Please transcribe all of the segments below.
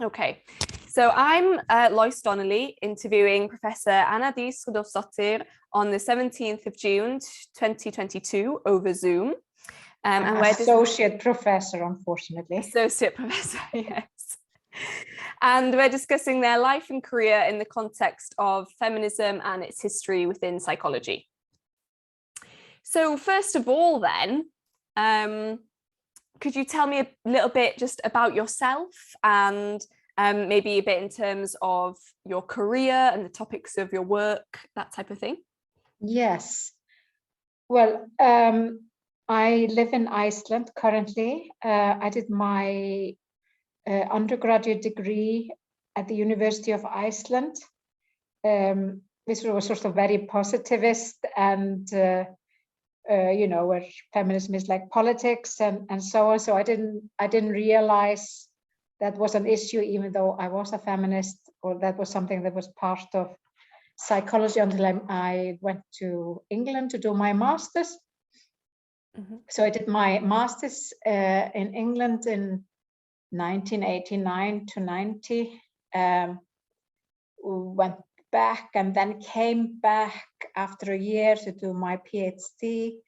Okay, so I'm Lois Donnelly interviewing Professor Annadís Rúdólfsdóttir on the 17th of June 2022 over Zoom. And we're associate professor, unfortunately. Associate professor, yes. And we're discussing their life and career in the context of feminism and its history within psychology. So first of all then, could you tell me a little bit just about yourself and maybe a bit in terms of your career and the topics of your work, that type of thing? Yes. Well, I live in Iceland currently. I did my undergraduate degree at the University of Iceland. This was sort of very positivist and you know, where feminism is like politics and so on. So I didn't realize that was an issue, even though I was a feminist, or that was something that was part of psychology until I went to England to do my master's. Mm-hmm. So I did my master's in England in 1989 to 90. Went back and then came back after a year to do my PhD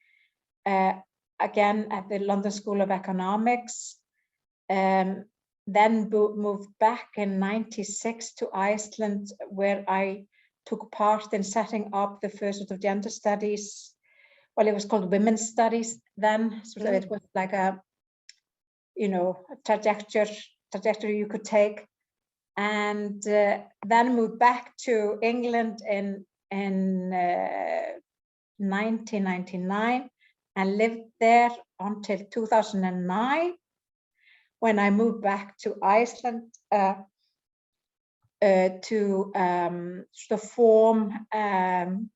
again at the London School of Economics. Then moved back in 96 to Iceland, where I took part in setting up the first sort of gender studies. Well, it was called women's studies then, so it was like a, you know, a trajectory you could take. And then moved back to England in 1999 and lived there until 2009, when I moved back to Iceland to sort of form and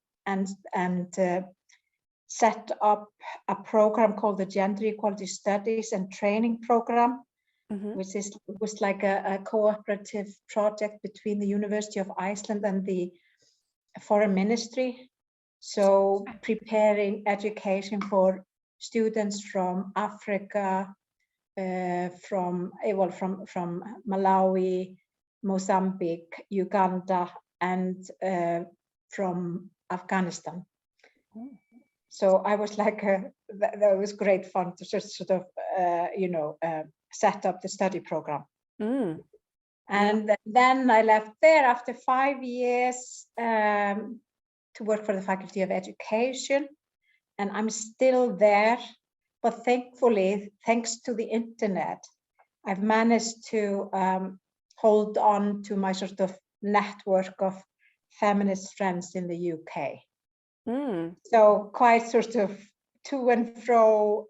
set up a program called the Gender Equality Studies and Training Program. Mm-hmm. Which was like a cooperative project between the University of Iceland and the Foreign Ministry. So preparing education for students from Africa, from Malawi, Mozambique, Uganda, and from Afghanistan. Mm-hmm. So I was like, that was great fun to just sort of, you know, set up the study program. Mm. And then I left there after 5 years to work for the Faculty of Education, and I'm still there, but thankfully, thanks to the internet, I've managed to hold on to my sort of network of feminist friends in the UK. Mm. So quite sort of to and fro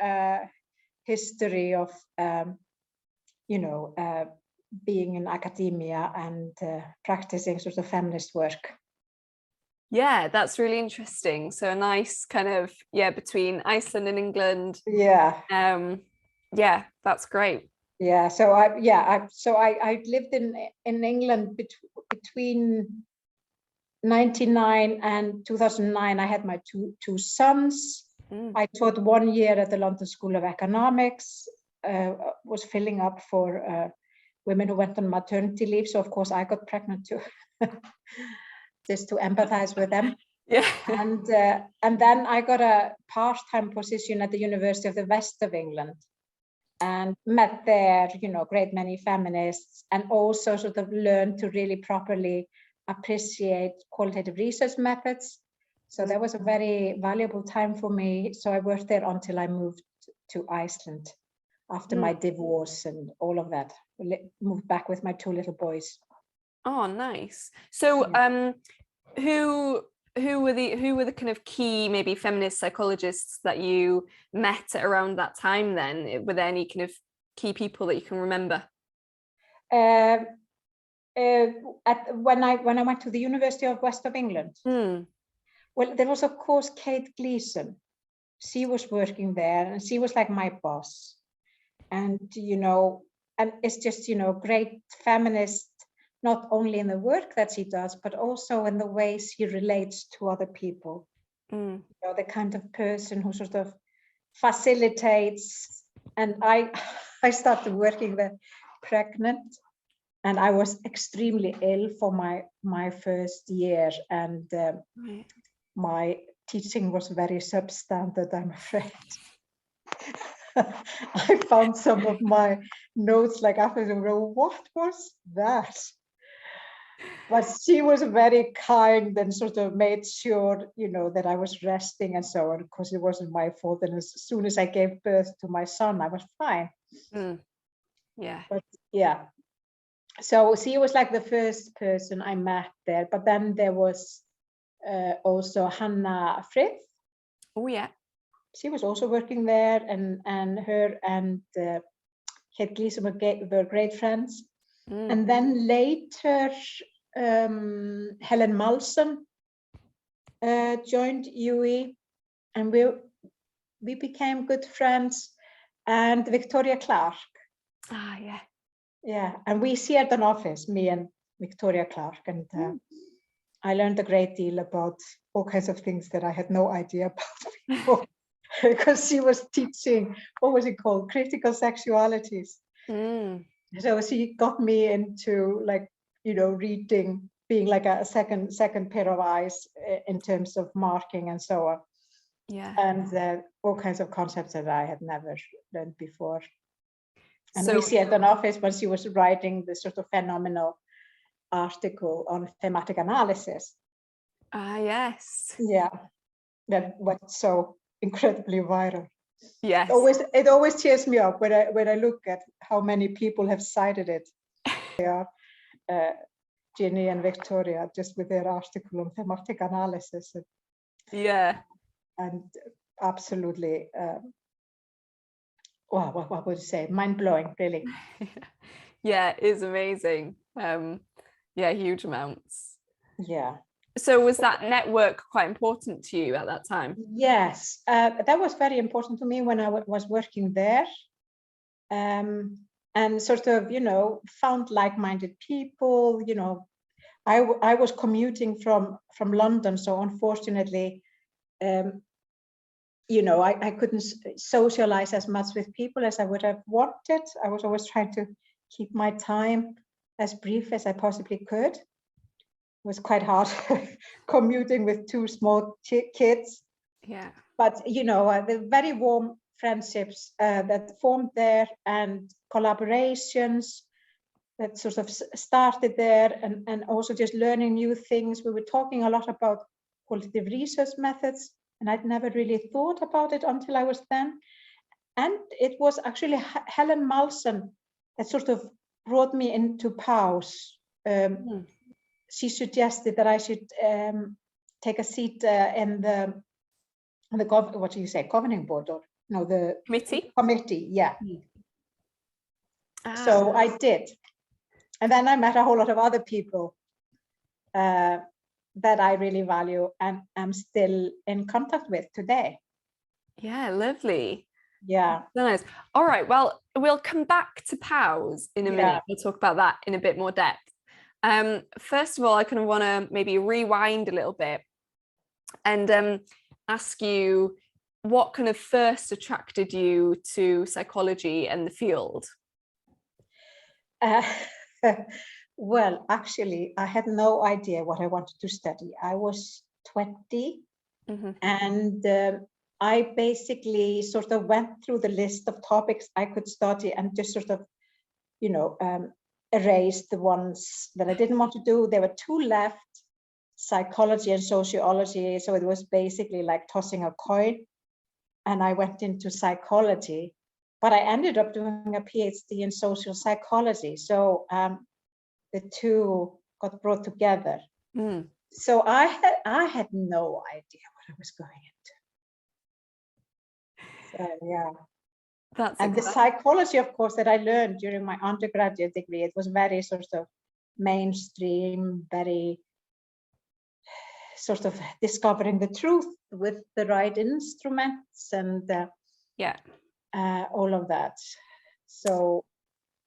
history of you know, being in academia and practicing sort of feminist work. Yeah, that's really interesting. So a nice kind of, yeah, between Iceland and England. Yeah. Yeah, that's great. Yeah. So I lived in England between 1999 and 2009. I had my two sons. Mm. I taught 1 year at the London School of Economics. Was filling up for women who went on maternity leave. So of course I got pregnant too, just to empathize with them. Yeah. And then I got a part-time position at the University of the West of England, and met there, you know, great many feminists, and also sort of learned to really properly appreciate qualitative research methods. So that was a very valuable time for me. So I worked there until I moved to Iceland. After my divorce and all of that, moved back with my 2 little boys. Oh, nice. So, yeah. Who were the kind of key maybe feminist psychologists that you met at around that time? Then, were there any kind of key people that you can remember? When I went to the University of West of England, well, there was of course Kate Gleeson. She was working there, and she was like my boss. And, you know, and it's just, you know, great feminist, not only in the work that she does, but also in the ways she relates to other people. You know, the kind of person who sort of facilitates. And I started working there pregnant. and I was extremely ill for my first year, and my teaching was very substandard, I'm afraid. I found some of my notes like after the row, what was that? But she was very kind and sort of made sure, that I was resting and so on, because it wasn't my fault. And as soon as I gave birth to my son, I was fine. Yeah. But yeah. So she was like the first person I met there. But then there was also Hannah Frith. Oh yeah. She was also working there, and her and Kate Gleason were great friends. And then later, Helen Malson joined UE, and we became good friends. And Victoria Clark. Ah, yeah. Yeah, and we shared an office, me and Victoria Clark, and I learned a great deal about all kinds of things that I had no idea about before, because she was teaching, what was it called, critical sexualities. So she got me into reading, being like a second pair of eyes in terms of marking and so on. Yeah. And all kinds of concepts that I had never learned before. And so, we shared an office when she was writing the sort of phenomenal article on thematic analysis. Ah, yes. Yeah, that went so incredibly viral. Yes. It always cheers me up when I look at how many people have cited it. They are Ginny and Victoria, just with their article on thematic analysis. Yeah. And absolutely, wow, what would you say? Mind-blowing, really. Yeah, it's amazing. Yeah, huge amounts. Yeah. So was that network quite important to you at that time? Yes, that was very important to me when I was working there, and sort of, found like-minded people. I was commuting from London, so unfortunately, I couldn't socialize as much with people as I would have wanted. I was always trying to keep my time as brief as I possibly could. It was quite hard commuting with two small kids. Yeah. But, the very warm friendships that formed there, and collaborations that sort of started there, and also just learning new things. We were talking a lot about qualitative research methods, and I'd never really thought about it until I was then. And it was actually Helen Malson that sort of brought me into POWES. She suggested that I should take a seat in the what do you say, governing board, or no, the committee, yeah. So I did, and then I met a whole lot of other people that I really value and am still in contact with today. Yeah, lovely. Yeah. Nice. All right, well, we'll come back to POWES in a minute. We'll talk about that in a bit more depth. First of all, I kind of want to maybe rewind a little bit and ask you what kind of first attracted you to psychology and the field? Well, actually, I had no idea what I wanted to study. I was 20, and I basically sort of went through the list of topics I could study and just sort of, erased the ones that I didn't want to do. There were two left, psychology and sociology. So it was basically like tossing a coin. And I went into psychology, but I ended up doing a PhD in social psychology. So the two got brought together. So I had no idea what I was going into. So yeah. And the psychology, of course, that I learned during my undergraduate degree, it was very sort of mainstream, very sort of discovering the truth with the right instruments and all of that. So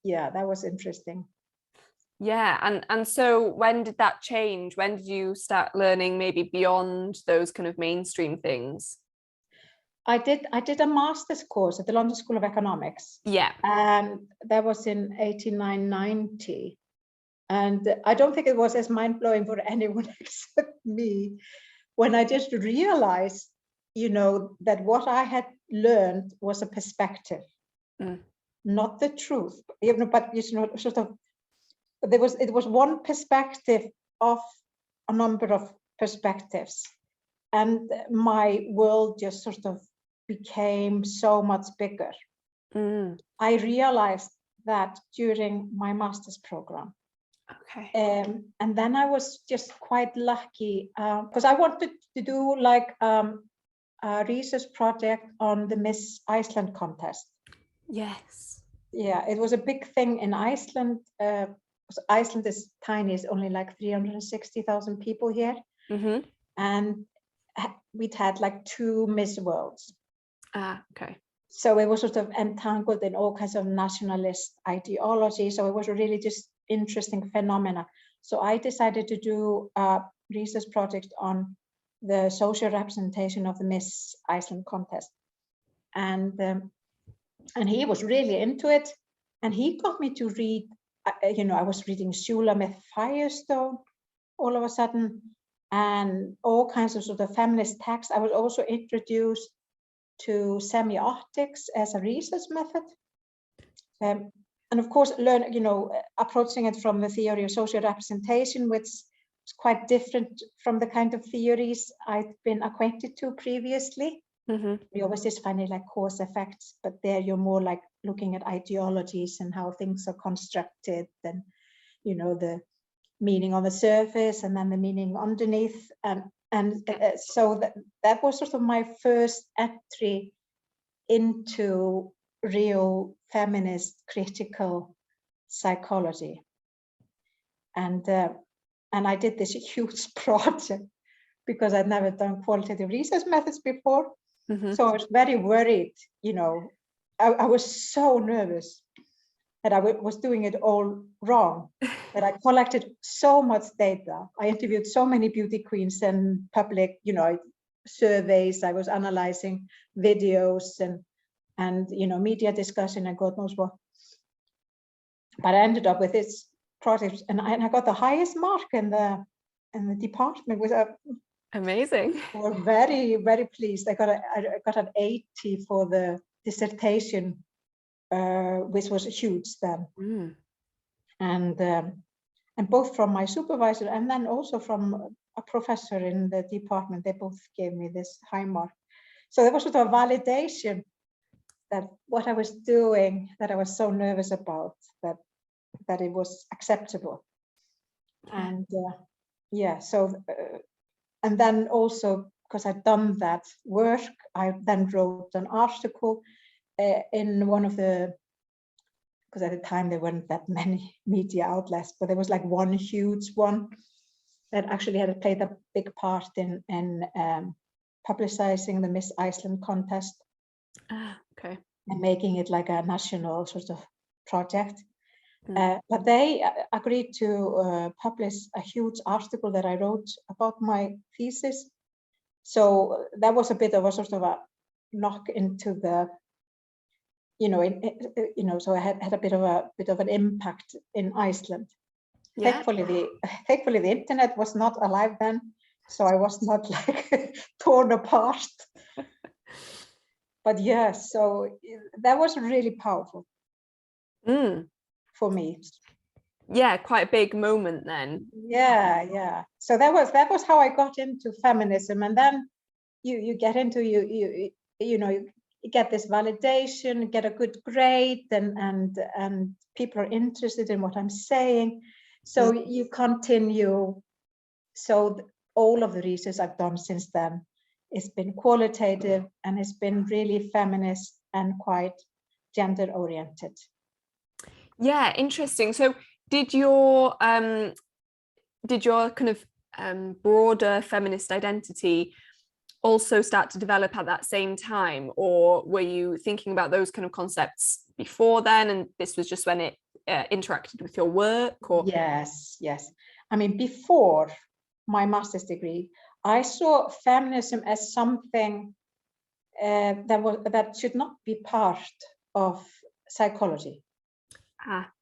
yeah, that was interesting. Yeah, and so when did that change? When did you start learning maybe beyond those kind of mainstream things? I did a master's course at the London School of Economics. Yeah. And that was in 89-90. And I don't think it was as mind-blowing for anyone except me when I just realized, that what I had learned was a perspective, not the truth. But sort of, it was one perspective of a number of perspectives, and my world just sort of became so much bigger. I realized that during my master's program. Okay. And then I was just quite lucky because I wanted to do like a research project on the Miss Iceland contest. Yes. Yeah, it was a big thing in Iceland. Iceland is tiny, it's only like 360,000 people here. And we'd had like 2 Miss Worlds. Okay. So it was sort of entangled in all kinds of nationalist ideology. So it was a really just interesting phenomena. So I decided to do a research project on the social representation of the Miss Iceland contest. And he was really into it. And he got me to read, I was reading Shulamith Firestone all of a sudden, and all kinds of sort of feminist texts. I was also introduced to semiotics as a research method. And of course, approaching it from the theory of social representation, which is quite different from the kind of theories I'd been acquainted to previously. You always just find it like cause effects, but there you're more like looking at ideologies and how things are constructed, and the meaning on the surface and then the meaning underneath. So that was sort of my first entry into real feminist critical psychology. And I did this huge project because I'd never done qualitative research methods before. So I was very worried, I was so nervous that I was doing it all wrong, that I collected so much data. I interviewed so many beauty queens and public, surveys. I was analyzing videos and media discussion and God knows what. But I ended up with this project, and I got the highest mark in the department. With amazing. We're very, very pleased. I got an 80 for the dissertation, which was huge then. And both from my supervisor and then also from a professor in the department, they both gave me this high mark. So there was sort of a validation that what I was doing, that I was so nervous about, that it was acceptable. And and then also, because I'd done that work, I then wrote an article in one of the, because at the time there weren't that many media outlets, but there was like one huge one that actually had played a big part in publicizing the Miss Iceland contest. Okay. And making it like a national sort of project. But they agreed to publish a huge article that I wrote about my thesis. So that was a bit of a sort of a knock into the, so I had a bit of an impact in Iceland. Yeah. Thankfully the internet was not alive then, so I was not like torn apart. But yeah, so that was really powerful for me. Yeah, quite a big moment then. Yeah. So that was how I got into feminism, and then you get into you get this validation, get a good grade, and people are interested in what I'm saying. So you continue. So all of the research I've done since then, it's been qualitative and it's been really feminist and quite gender oriented. Yeah, interesting. So did your kind of broader feminist identity also start to develop at that same time, or were you thinking about those kind of concepts before then, and this was just when it interacted with your work? Or Yes. I mean, before my master's degree, I saw feminism as something that should not be part of psychology.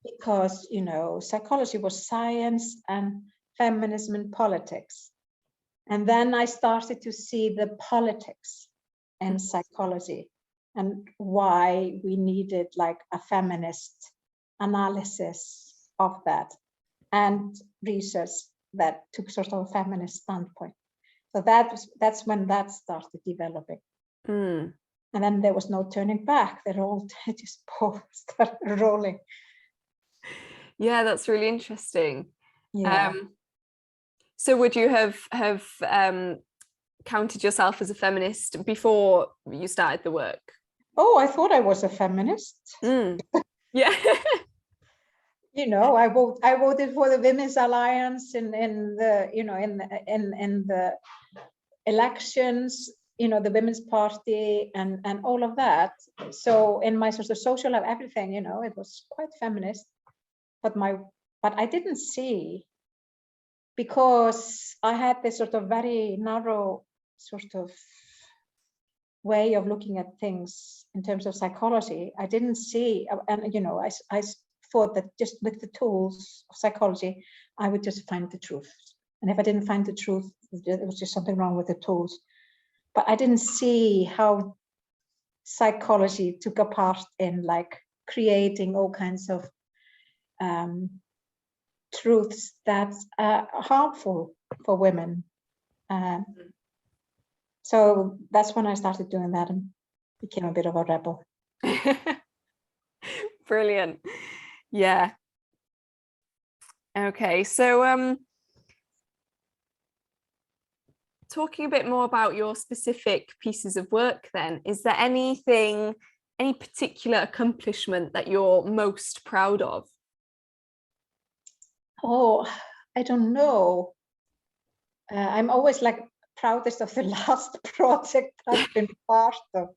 because, you know, psychology was science and feminism and politics. And then I started to see the politics in psychology and why we needed like a feminist analysis of that and research that took sort of a feminist standpoint. So that's when that started developing. And then there was no turning back. They're all just started rolling. Yeah, that's really interesting. Yeah. So would you have counted yourself as a feminist before you started the work? Oh, I thought I was a feminist. Yeah. You know, I voted for the Women's Alliance in the, you know, in the elections, you know, the Women's Party and all of that. So in my sort of social life, everything, you know, it was quite feminist. But I didn't see, because I had this sort of very narrow sort of way of looking at things in terms of psychology. I didn't see, and you know, I thought that just with the tools of psychology, I would just find the truth. And if I didn't find the truth, there was just something wrong with the tools. But I didn't see how psychology took a part in like creating all kinds of truths that are harmful for women. So that's when I started doing that and became a bit of a rebel. Brilliant. Yeah. Okay, so talking a bit more about your specific pieces of work then, is there any particular accomplishment that you're most proud of? Oh, I don't know. I'm always like proudest of the last project I've been part of.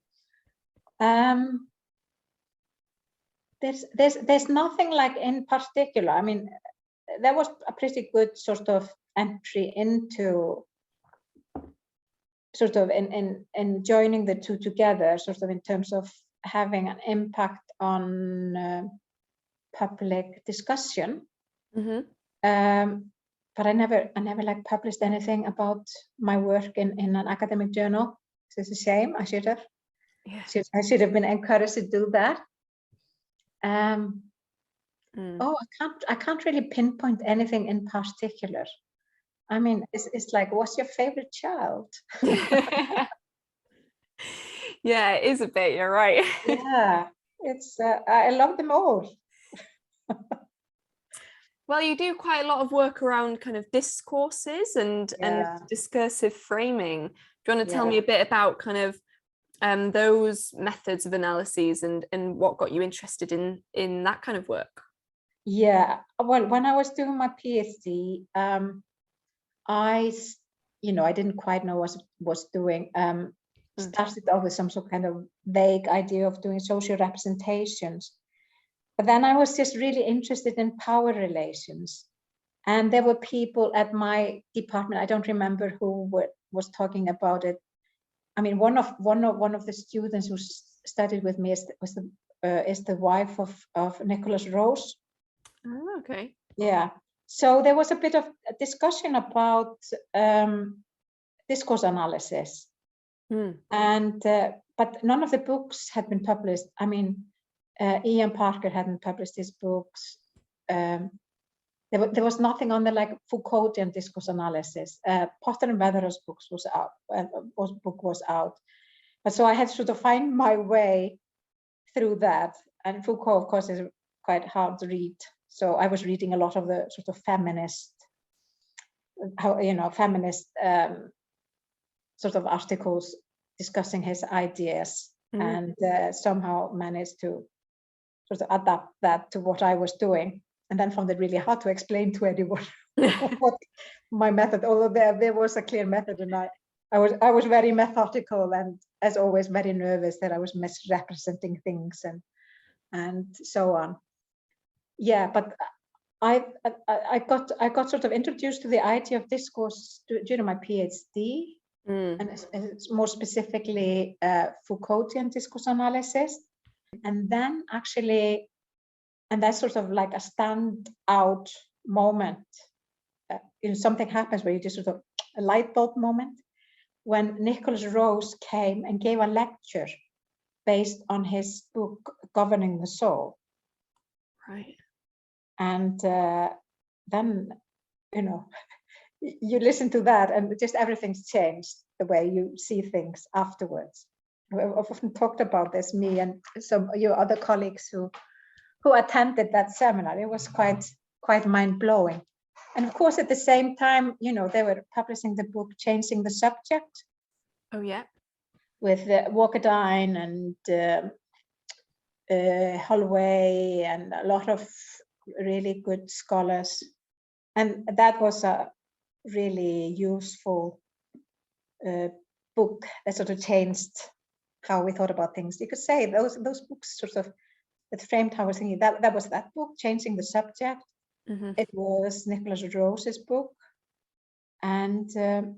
There's nothing like in particular. I mean, there was a pretty good sort of entry into sort of in joining the two together, sort of in terms of having an impact on public discussion. But I never like published anything about my work in an academic journal. So it's a shame. I should have. Yeah. I should have been encouraged to do that. Oh, I can't really pinpoint anything in particular. I mean, it's like, what's your favorite child? Yeah, it is a bit. You're right. Yeah, it's I love them all. Well, you do quite a lot of work around kind of discourses and discursive framing. Do you want to tell me a bit about kind of those methods of analyses and what got you interested in that kind of work? Yeah, well, when I was doing my PhD, I didn't quite know what I was doing. Started off with some sort of kind of vague idea of doing social representations. But then I was just really interested in power relations. And there were people at my department, I don't remember who was talking about it. I mean, one of the students who studied with me is the wife of Nicholas Rose. Oh, okay. Yeah. So there was a bit of a discussion about discourse analysis. And but none of the books had been published. I mean, Ian Parker hadn't published his books. There was nothing on the like Foucaultian discourse analysis. Potter and Weatherall's book was out. But so I had to sort of find my way through that. And Foucault, of course, is quite hard to read. So I was reading a lot of the sort of feminist sort of articles discussing his ideas, and somehow managed to sort of adapt that to what I was doing, and then found it really hard to explain to anyone what my method. Although there was a clear method, and I was very methodical, and as always very nervous that I was misrepresenting things and so on. Yeah, but I got sort of introduced to the idea of discourse during my PhD, and it's more specifically Foucaultian discourse analysis. And then actually that's sort of like a standout moment. Something happens where you just sort of a light bulb moment when Nicholas Rose came and gave a lecture based on his book Governing the Soul. Right. And then, you listen to that and just everything's changed the way you see things afterwards. I've often talked about this, me and some of your other colleagues who attended that seminar. It was quite mind-blowing. And of course, at the same time, they were publishing the book Changing the Subject. Oh, yeah. With Walkerdine and Holloway and a lot of really good scholars. And that was a really useful book that sort of changed how we thought about things. You could say those books sort of that framed how I was thinking. That was that book, Changing the Subject. Mm-hmm. It was Nicholas Rose's book, and there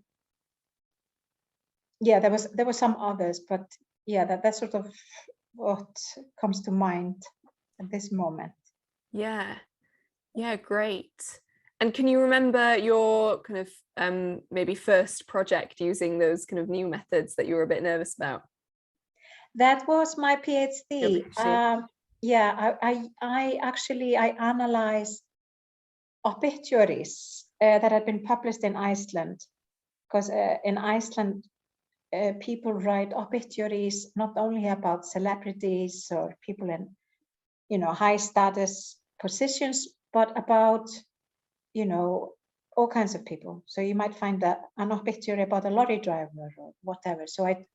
were some others, but that's sort of what comes to mind at this moment. Yeah, great. And can you remember your kind of maybe first project using those kind of new methods that you were a bit nervous about? That was my PhD. I analyzed obituaries that had been published in Iceland, because in Iceland people write obituaries not only about celebrities or people in high status positions, but about all kinds of people. So you might find an obituary about a lorry driver or whatever. So I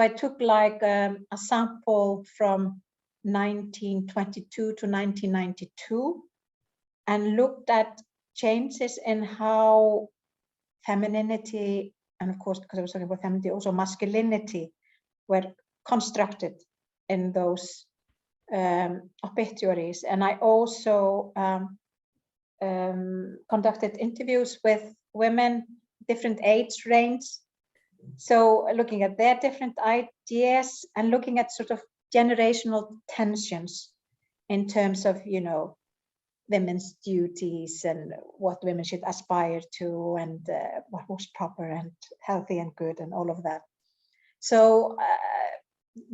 took like a sample from 1922 to 1992 and looked at changes in how femininity, and of course, because I was talking about femininity, also masculinity, were constructed in those obituaries. And I also conducted interviews with women, different age range. So looking at their different ideas and looking at sort of generational tensions in terms of, women's duties and what women should aspire to and what was proper and healthy and good and all of that. So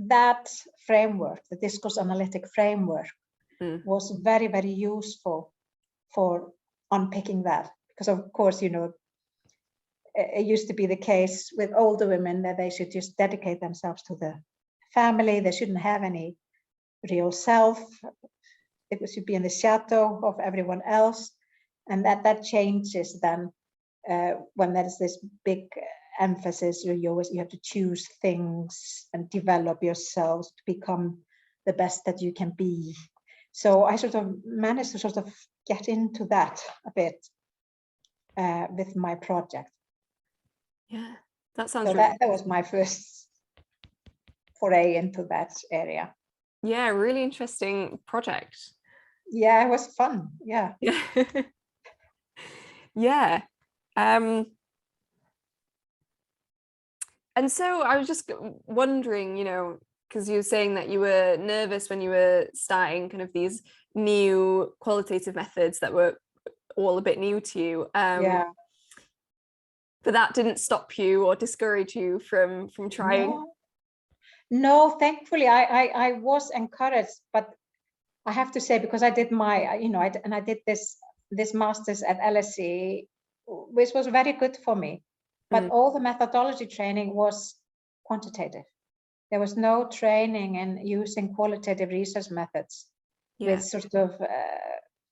that framework, the discourse analytic framework, was very, very useful for unpicking that. Because of course, it used to be the case with older women that they should just dedicate themselves to the family. They shouldn't have any real self. It should be in the shadow of everyone else. And that changes then when there's this big emphasis, you have to choose things and develop yourselves to become the best that you can be. So I sort of managed to sort of get into that a bit with my project. Yeah, that sounds so really that was my first foray into that area. Yeah, really interesting project. Yeah, it was fun. Yeah. Yeah. And so I was just wondering, because you were saying that you were nervous when you were starting kind of these new qualitative methods that were all a bit new to you. But that didn't stop you or discourage you from trying? No, thankfully I was encouraged, but I have to say, because I did my, I did this master's at LSE, which was very good for me, but all the methodology training was quantitative. There was no training in using qualitative research methods, which sort of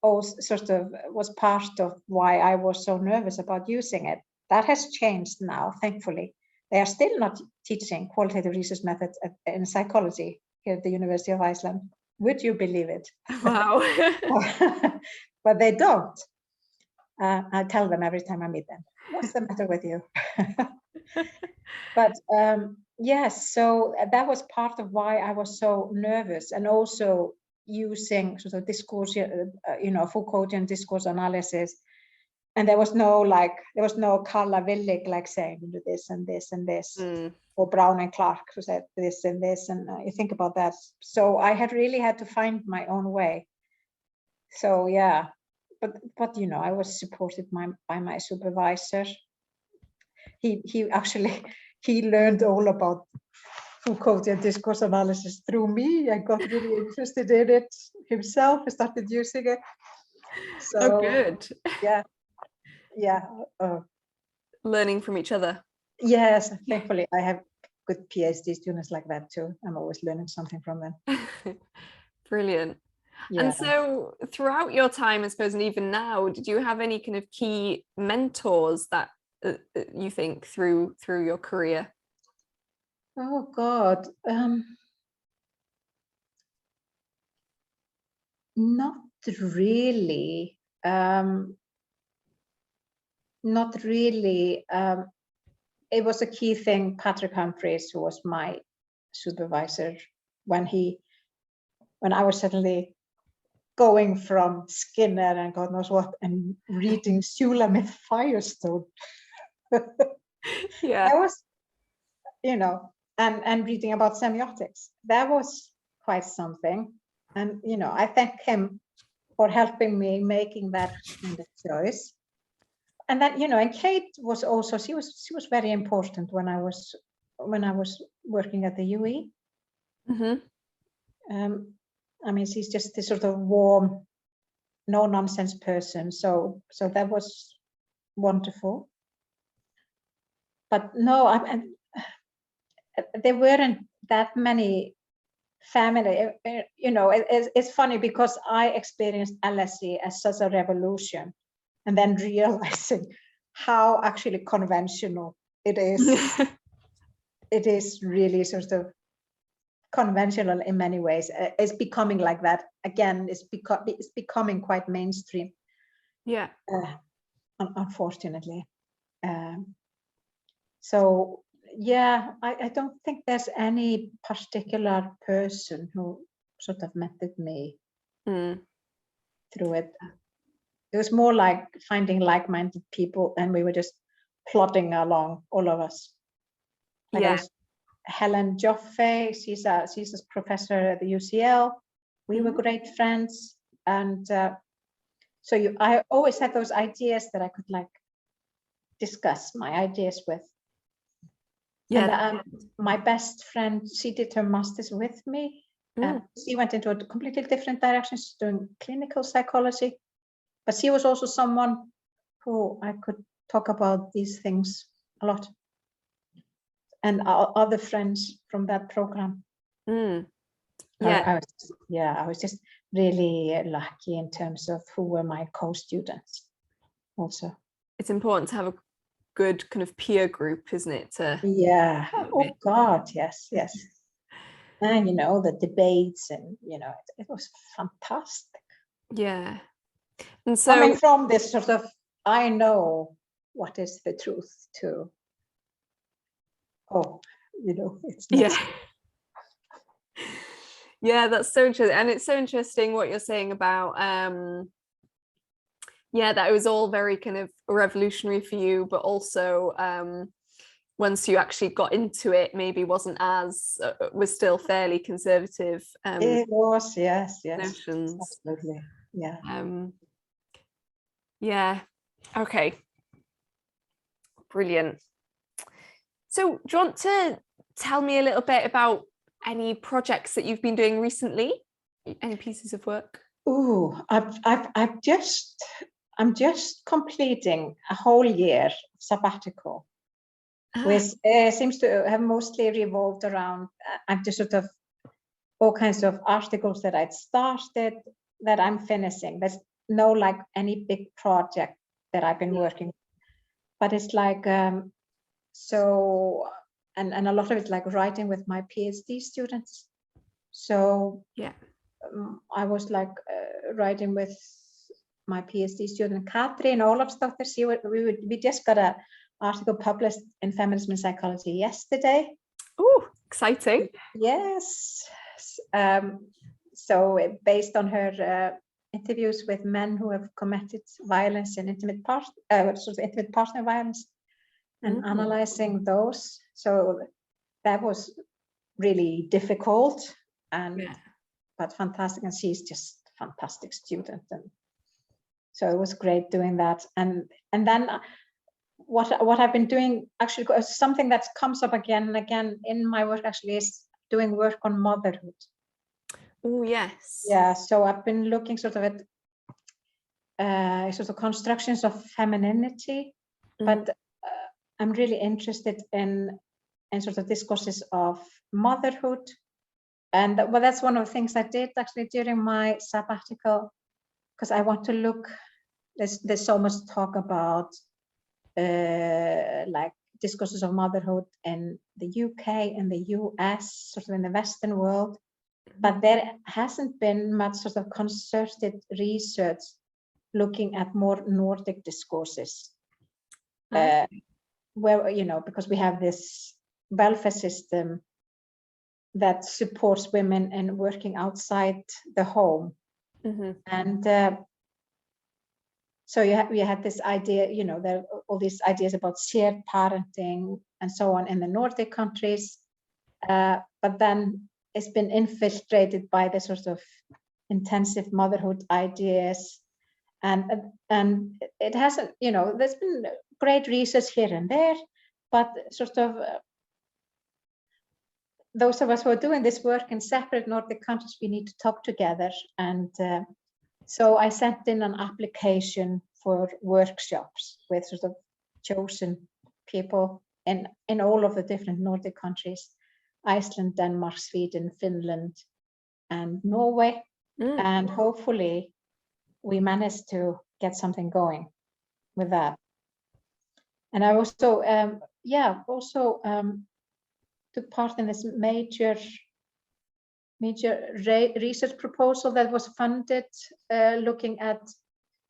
was part of why I was so nervous about using it. That has changed now, thankfully. They are still not teaching qualitative research methods in psychology here at the University of Iceland. Would you believe it? Wow. But they don't. I tell them every time I meet them, what's the matter with you? But yes, so that was part of why I was so nervous, and also using sort of discourse, Foucauldian discourse analysis. And there was no Carla Willig like saying do this and this and this, or Brown and Clark who said this and this, and you think about that. So I had really had to find my own way. So yeah, but you know, I was supported by my supervisor. He actually he learned all about Foucaultian discourse analysis through me. I got really interested in it himself. I started using it. So oh, good. yeah. Learning from each other. Yes, thankfully I have good PhD students like that too. I'm always learning something from them. Brilliant. Yeah. And so throughout your time, I suppose, and even now, did you have any kind of key mentors that you think through your career? Oh God. Not really. Not really. It was a key thing, Patrick Humphreys, who was my supervisor, when I was suddenly going from Skinner and God knows what and reading Shulamith Firestone. Yeah. I was, you know, and reading about semiotics. That was quite something. And, you know, I thank him for helping me making that kind of choice. And then, you know, and Kate was also, she was very important when I was working at the UE. Mm-hmm. I mean, she's just this sort of warm, no nonsense person. So that was wonderful. But no, there weren't that many family. You know, it's funny because I experienced LSE as such a revolution, and then realizing how actually conventional it is. It is really sort of conventional in many ways. It's becoming like that again. It's becoming quite mainstream. Yeah. Unfortunately. So yeah, I don't think there's any particular person who sort of mentored me through it. It was more like finding like-minded people, and we were just plodding along, all of us. Like yeah. Helen Joffe, she's a professor at the UCL. We were great friends, and so I always had those ideas that I could like discuss my ideas with. Yeah. And my best friend, she did her master's with me. She went into a completely different direction. She's doing clinical psychology, but she was also someone who I could talk about these things a lot. And our other friends from that program. Yeah. I was just really lucky in terms of who were my co-students also. It's important to have a good kind of peer group, isn't it? Yeah. Oh God, yes. And you know, the debates, and you know, it was fantastic. Yeah. And so coming from this sort of, I know what is the truth, to, oh, you know, it's not. Yeah, that's so interesting. And it's so interesting what you're saying about that it was all very kind of revolutionary for you, but also once you actually got into it, maybe wasn't as was still fairly conservative. It was, yes, notions. Absolutely, yeah. Yeah. Okay. Brilliant. So, do you want to tell me a little bit about any projects that you've been doing recently? Any pieces of work? Oh, I'm just completing a whole year sabbatical, which seems to have mostly revolved around. I'm just sort of all kinds of articles that I'd started that I'm finishing. There's no like any big project that I've been working, but it's like so, and a lot of it's like writing with my PhD students. So yeah, I was like writing with my PhD student Katrín Ólafsdóttir. We just got an article published in Feminism and Psychology yesterday. Oh, exciting! Yes. So based on her interviews with men who have committed violence and intimate partner violence, and analyzing those. So that was really difficult, and but fantastic. And she's just fantastic student, and so it was great doing that. And then what I've been doing, actually something that comes up again and again in my work actually, is doing work on motherhood. Oh yes. Yeah, so I've been looking sort of at sort of constructions of femininity, but I'm really interested in sort of discourses of motherhood. And well, that's one of the things I did actually during my sabbatical, because I want to look, there's so much talk about like discourses of motherhood in the UK and the US, sort of in the Western world, but there hasn't been much sort of concerted research looking at more Nordic discourses, where, you know, because we have this welfare system that supports women in working outside the home. And so you had this idea, you know, there are all these ideas about shared parenting and so on in the Nordic countries, but then it's been infiltrated by the sort of intensive motherhood ideas, and it hasn't, you know, there's been great research here and there, but sort of those of us who are doing this work in separate Nordic countries, we need to talk together. And so I sent in an application for workshops with sort of chosen people in all of the different Nordic countries, Iceland, Denmark, Sweden, Finland, and Norway. And hopefully we managed to get something going with that. And I also, took part in this major research proposal that was funded, looking at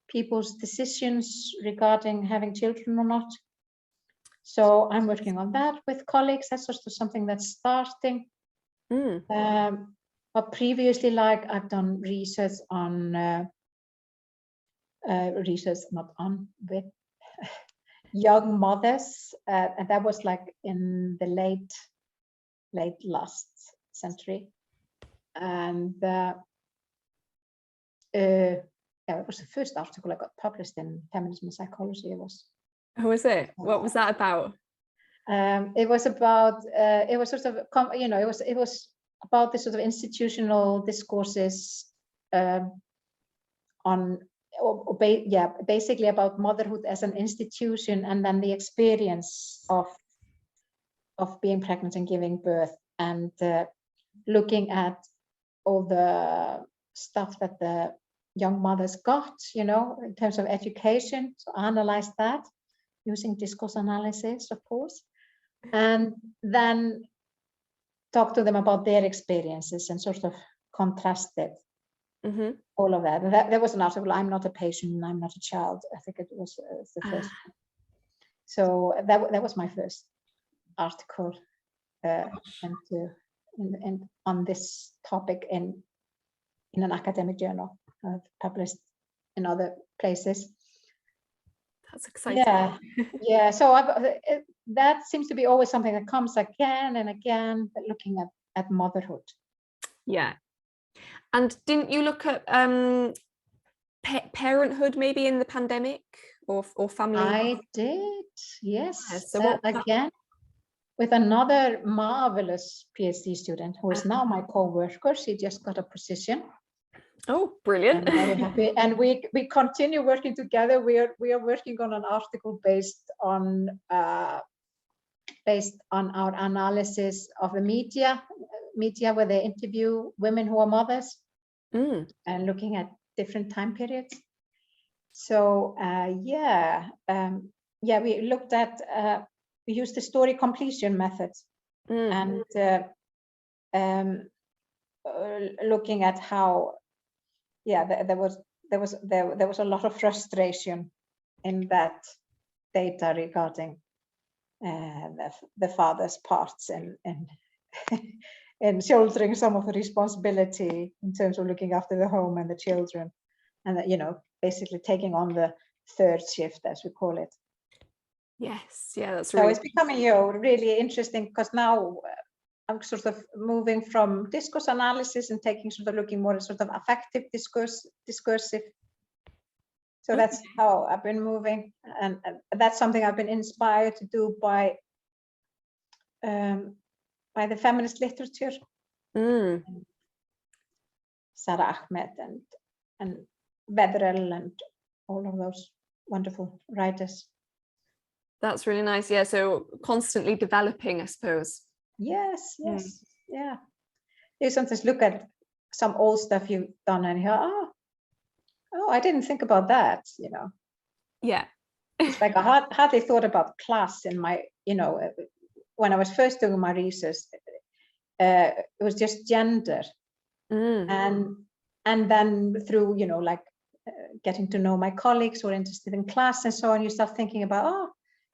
people's decisions regarding having children or not. So I'm working on that with colleagues. That's sort of something that's starting. But previously, like, I've done research on with young mothers, and that was like in the late last century. And it was the first article I got published in Feminism and Psychology. It was. Who was it? What was that about? It was about, it was sort of, you know, it was about the sort of institutional discourses on, basically about motherhood as an institution, and then the experience of being pregnant and giving birth, and looking at all the stuff that the young mothers got, you know, in terms of education. So analyze that using discourse analysis, of course, and then talk to them about their experiences and sort of contrast it. All of that. And there was an article, I'm not a patient and I'm not a child. I think it was the first. So that was my first article and on this topic in an academic journal. I've published in other places. That's exciting. Yeah. So that seems to be always something that comes again and again, looking at motherhood. Yeah. And didn't you look at parenthood maybe in the pandemic, or family? I did, yes. So again, with another marvelous PhD student who is now my co-worker. She just got a position. Oh, brilliant. I'm very happy. And we continue working together. We are working on an article based on our analysis of the media where they interview women who are mothers and looking at different time periods. So we looked at we used the story completion method and looking at how there was a lot of frustration in that data regarding the father's parts and shouldering some of the responsibility in terms of looking after the home and the children, and you know, basically taking on the third shift, as we call it. Yes, yeah, that's so it's becoming really interesting, because now I'm sort of moving from discourse analysis and taking sort of looking more at sort of affective discursive. So that's how I've been moving, and that's something I've been inspired to do by the feminist literature. Sarah Ahmed and Vedrell and all of those wonderful writers. That's really nice. Yeah, so constantly developing, I suppose. Yes, yeah. You sometimes look at some old stuff you've done and you go, oh, I didn't think about that, you know. Yeah. It's like I hardly thought about class in my, you know, when I was first doing my research, it was just gender. And then through, you know, like getting to know my colleagues who are interested in class and so on, you start thinking about,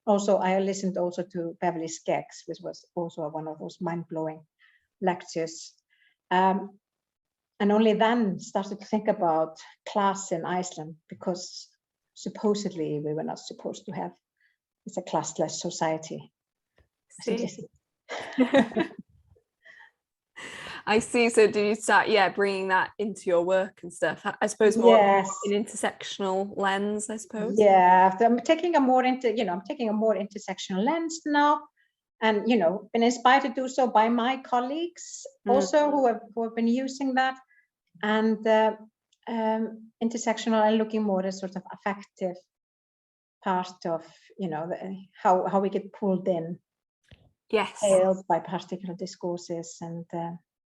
also I listened also to Beverly Skeggs, which was also one of those mind-blowing lectures. And only then started to think about class in Iceland, because supposedly we were not supposed to have, it's a classless society. I see. So did you start, bringing that into your work and stuff? I suppose more an intersectional lens, I suppose. Yeah, I'm taking a more intersectional lens now, and you know, been inspired to do so by my colleagues also who have been using that, and intersectional and looking more at sort of affective part of, you know, how we get pulled in, held by particular discourses, and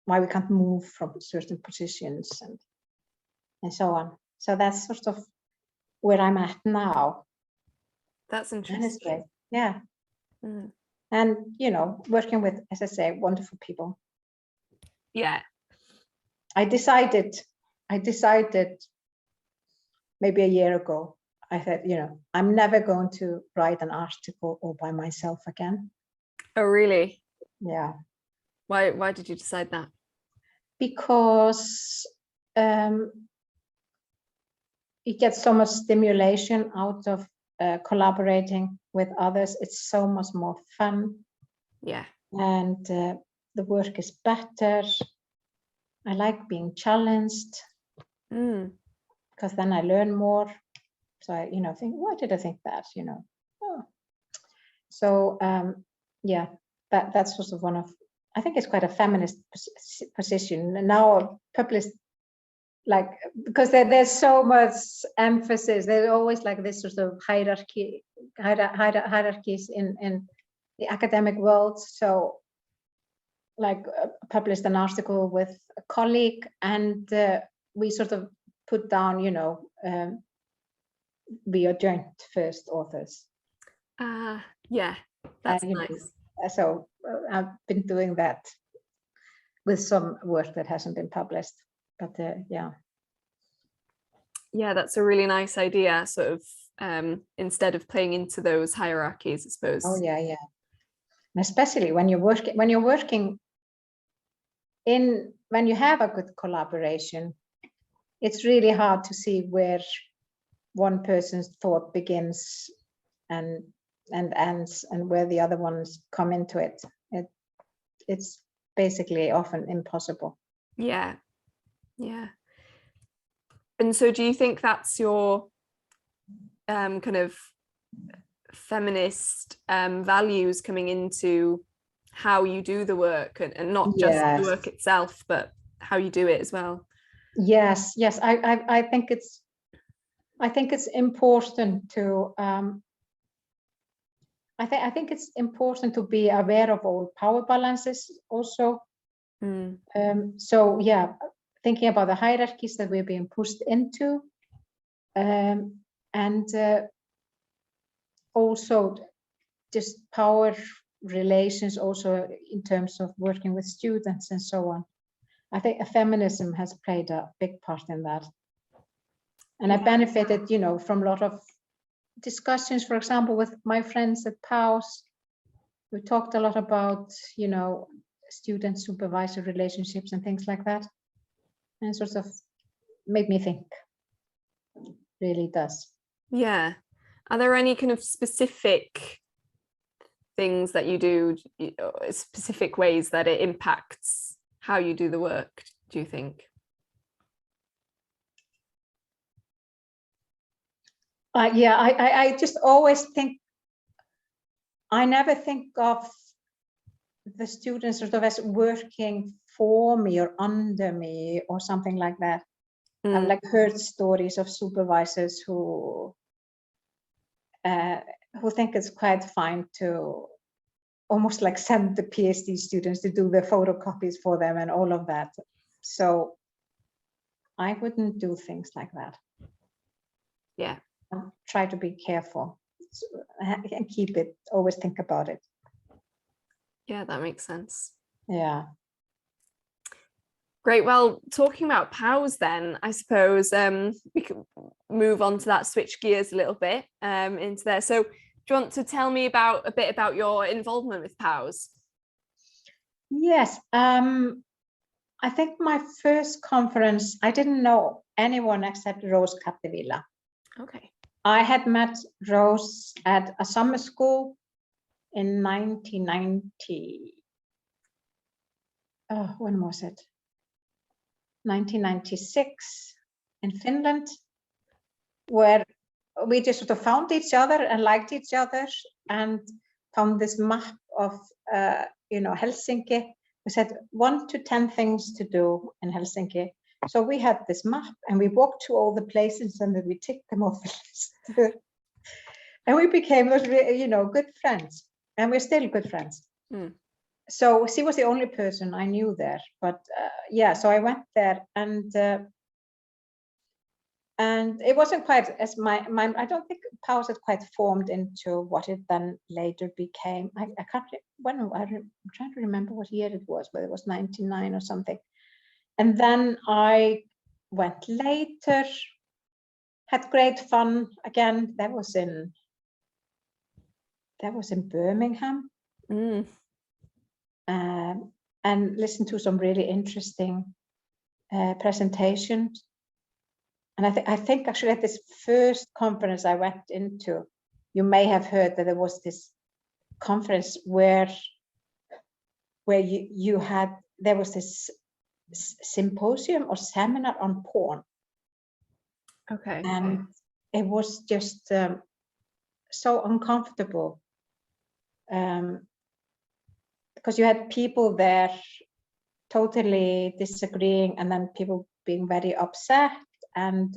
why we can't move from certain positions and so on. So that's sort of where I'm at now. That's interesting. And it's great. Yeah. And, you know, working with, as I say, wonderful people. Yeah. I decided maybe a year ago, I said, you know, I'm never going to write an article all by myself again. Oh, really? Yeah. Why did you decide that? Because it gets so much stimulation out of collaborating with others. It's so much more fun. Yeah. And the work is better. I like being challenged, because then I learn more. So I, you know, think, why did I think that, you know? So yeah, that's sort of one of, I think it's quite a feminist position. And now published, like, because there's so much emphasis, there's always like this sort of hierarchies in the academic world. So like published an article with a colleague, and we sort of put down, you know, we are joint first authors. Yeah, that's nice. Know, so I've been doing that with some work that hasn't been published, but yeah. Yeah, that's a really nice idea, sort of instead of playing into those hierarchies, I suppose. Oh yeah, yeah. And especially when you're working when you have a good collaboration, it's really hard to see where one person's thought begins and ends, and where the other ones come into it. It's basically often impossible. Yeah. And so do you think that's your kind of feminist values coming into how you do the work, and not just the work itself, but how you do it as well? Yes. I think it's important to I think it's important to be aware of all power balances also. So yeah, thinking about the hierarchies that we're being pushed into, and also just power relations also in terms of working with students and so on. I think feminism has played a big part in that. And I benefited, you know, from a lot of discussions, for example, with my friends at POWES. We talked a lot about, you know, student supervisor relationships and things like that. And sort of made me think. Really does. Yeah. Are there any kind of specific things that you do, specific ways that it impacts how you do the work, do you think? Yeah, I just always think, I never think of the students sort of as working for me or under me or something like that. I've like heard stories of supervisors who think it's quite fine to almost like send the PhD students to do the photocopies for them and all of that. So I wouldn't do things like that. Yeah. I'll try to be careful and keep it, always think about it. Yeah, that makes sense. Yeah. Great. Well, talking about POWES then, I suppose we could move on to that, switch gears a little bit into there. So do you want to tell me a bit about your involvement with POWES? Yes. I think my first conference, I didn't know anyone except Rose Capdevila. Okay. I had met Rose at a summer school in 1990. Oh, when was it? 1996 in Finland, where we just sort of found each other and liked each other and found this map of Helsinki. We said 1 to 10 things to do in Helsinki. So we had this map and we walked to all the places and then we ticked them off the list. And we became good friends, and we're still good friends. So she was the only person I knew there, but yeah, so I went there and it wasn't quite as my I don't think POWES had quite formed into what it then later became. I can't, I'm trying to remember what year it was, but it was 99 or something. And then I went later, had great fun. Again, that was in Birmingham. And listened to some really interesting presentations. And I think actually at this first conference I went into, you may have heard that there was this conference where there was this symposium or seminar on porn. Okay. And it was just so uncomfortable. Because you had people there totally disagreeing, and then people being very upset and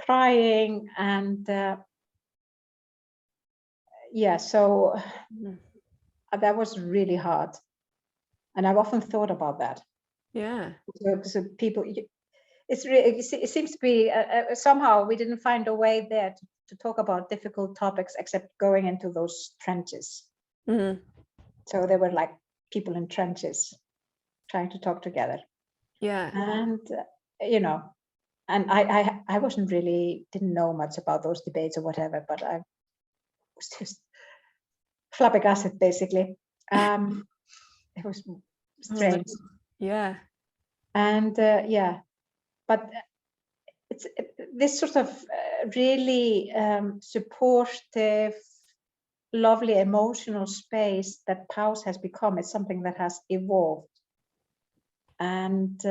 crying, and yeah, so that was really hard, and I've often thought about that. Yeah. So people, it seems to be somehow we didn't find a way there to talk about difficult topics except going into those trenches. So there were like people in trenches trying to talk together. Yeah. And and I didn't know much about those debates or whatever, but I was just flabbergasted basically. It was strange. Yeah. And yeah, but it's this sort of really supportive, lovely emotional space that POWES has become. It's something that has evolved, and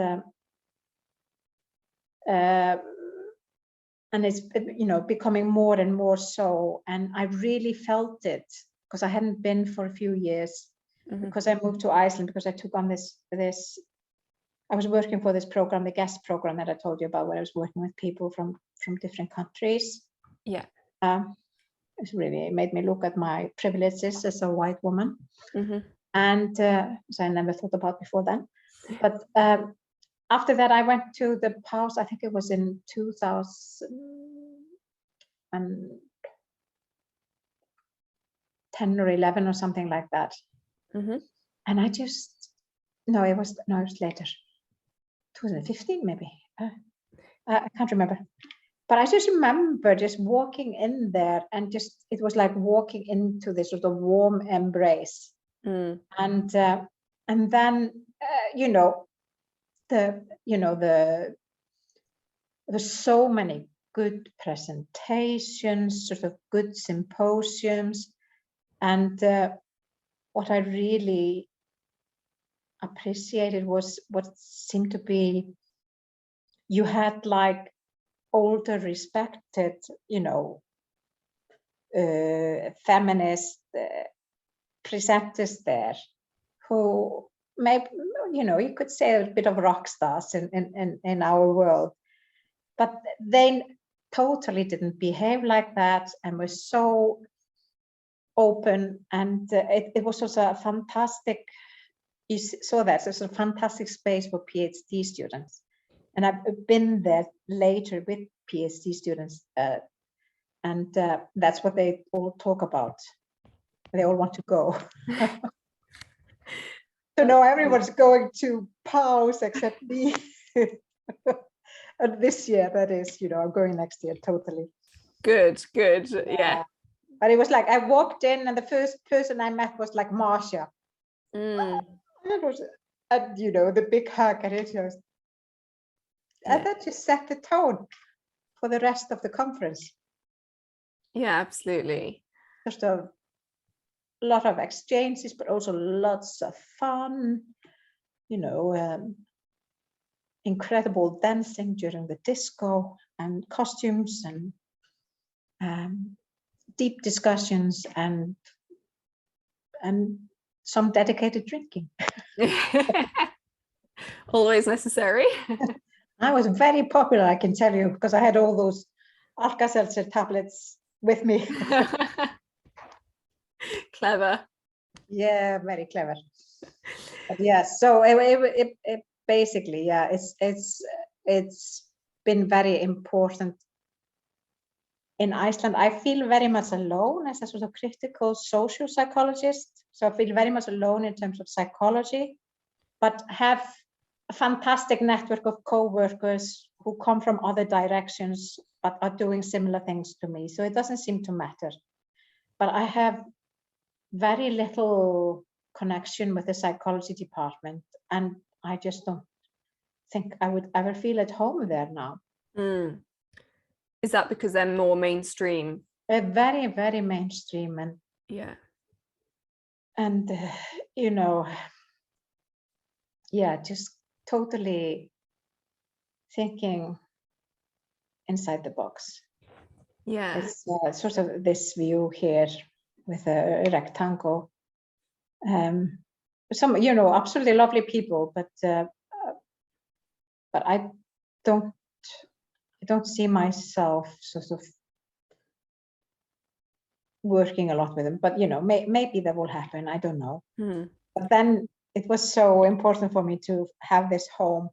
it's becoming more and more so. And I really felt it because I hadn't been for a few years, because I moved to Iceland, because I took on this. I was working for this program, the guest program that I told you about, where I was working with people from different countries. Yeah. It really made me look at my privileges as a white woman, and so I never thought about before then. But after that, I went to the POWES. I think it was in 2010 or 11 or something like that. And I just it was later, 2015 maybe. I can't remember. But I just remember just walking in there, and it was like walking into this sort of warm embrace. And then there's so many good presentations, sort of good symposiums, And what I really appreciated was what seemed to be, you had like older, respected, feminist presenters there who maybe, you could say a bit of rock stars in our world, but they totally didn't behave like that and were so open. And it was also a fantastic, you saw that it's a fantastic space for PhD students. And I've been there later with PhD students, and that's what they all talk about. They all want to go. So now everyone's going to POWES except me. And this year, that is, I'm going next year, totally. Good. Yeah. But it was like, I walked in and the first person I met was like Marcia. And it was, the big hug, and it was, and that just set the tone for the rest of the conference. Yeah, absolutely. Just a lot of exchanges, but also lots of fun, incredible dancing during the disco, and costumes, and deep discussions, and some dedicated drinking. Always necessary. I was very popular, I can tell you, because I had all those Alka-Seltzer tablets with me. Clever. Yeah, very clever. But yeah, so it basically, yeah, it's been very important in Iceland. I feel very much alone as a sort of critical social psychologist. So I feel very much alone in terms of psychology, but have a fantastic network of co-workers who come from other directions, but are doing similar things to me. So it doesn't seem to matter. But I have very little connection with the psychology department, and I just don't think I would ever feel at home there now. Is that because they're more mainstream? Very, very mainstream, and yeah, and yeah, just totally thinking inside the box. Yeah, it's sort of this view here with a rectangle. Some, absolutely lovely people, but I don't see myself sort of working a lot with them. But maybe that will happen. I don't know. But then it was so important for me to have this home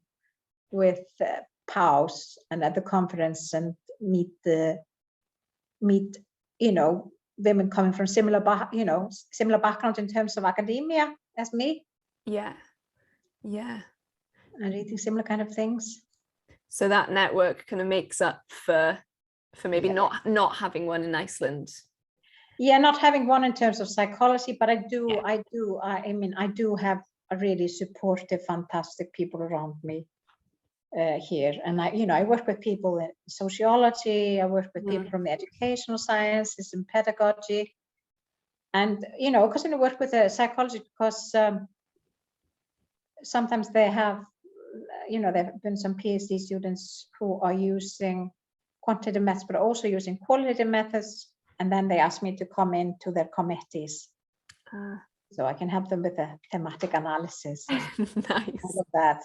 with POWES and at the conference, and meet women coming from similar background in terms of academia as me. Yeah. And reading similar kind of things. So that network kind of makes up for maybe not having one in Iceland. Yeah, not having one in terms of psychology, but I do have a really supportive, fantastic people around me here. And I work with people in sociology, I work with people from the educational sciences and pedagogy. And, because I work with psychology, because sometimes they have, there have been some PhD students who are using quantitative methods, but also using qualitative methods. And then they ask me to come into their committees. So I can help them with the thematic analysis. Nice. All of that.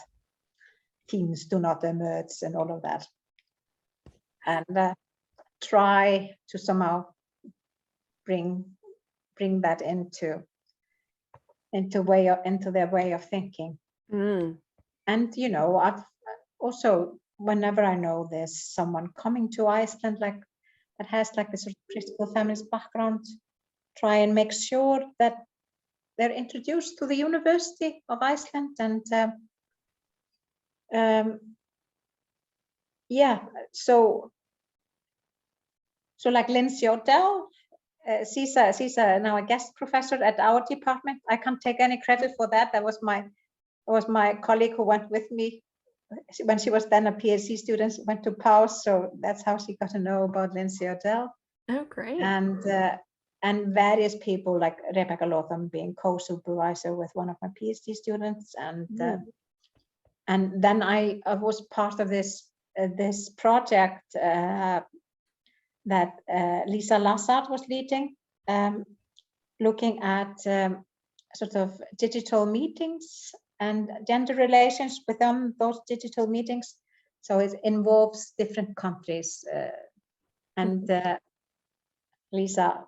Teams do not emerge and all of that. And try to somehow bring that into their way of thinking. And I've also, whenever I know there's someone coming to Iceland that has like this sort of critical feminist background, try and make sure that they're introduced to the University of Iceland. And so like Lindsay Odell, she's now a guest professor at our department. I can't take any credit for that. That was my colleague who went with me when she was then a PhD student, went to POWES. So that's how she got to know about Lindsay Odell. Oh, great. And and various people like Rebecca Lotham being co-supervisor with one of my PhD students, and then I was part of this project that Lisa Lassard was leading, looking at sort of digital meetings and gender relations within those digital meetings. So it involves different countries, and Lisa,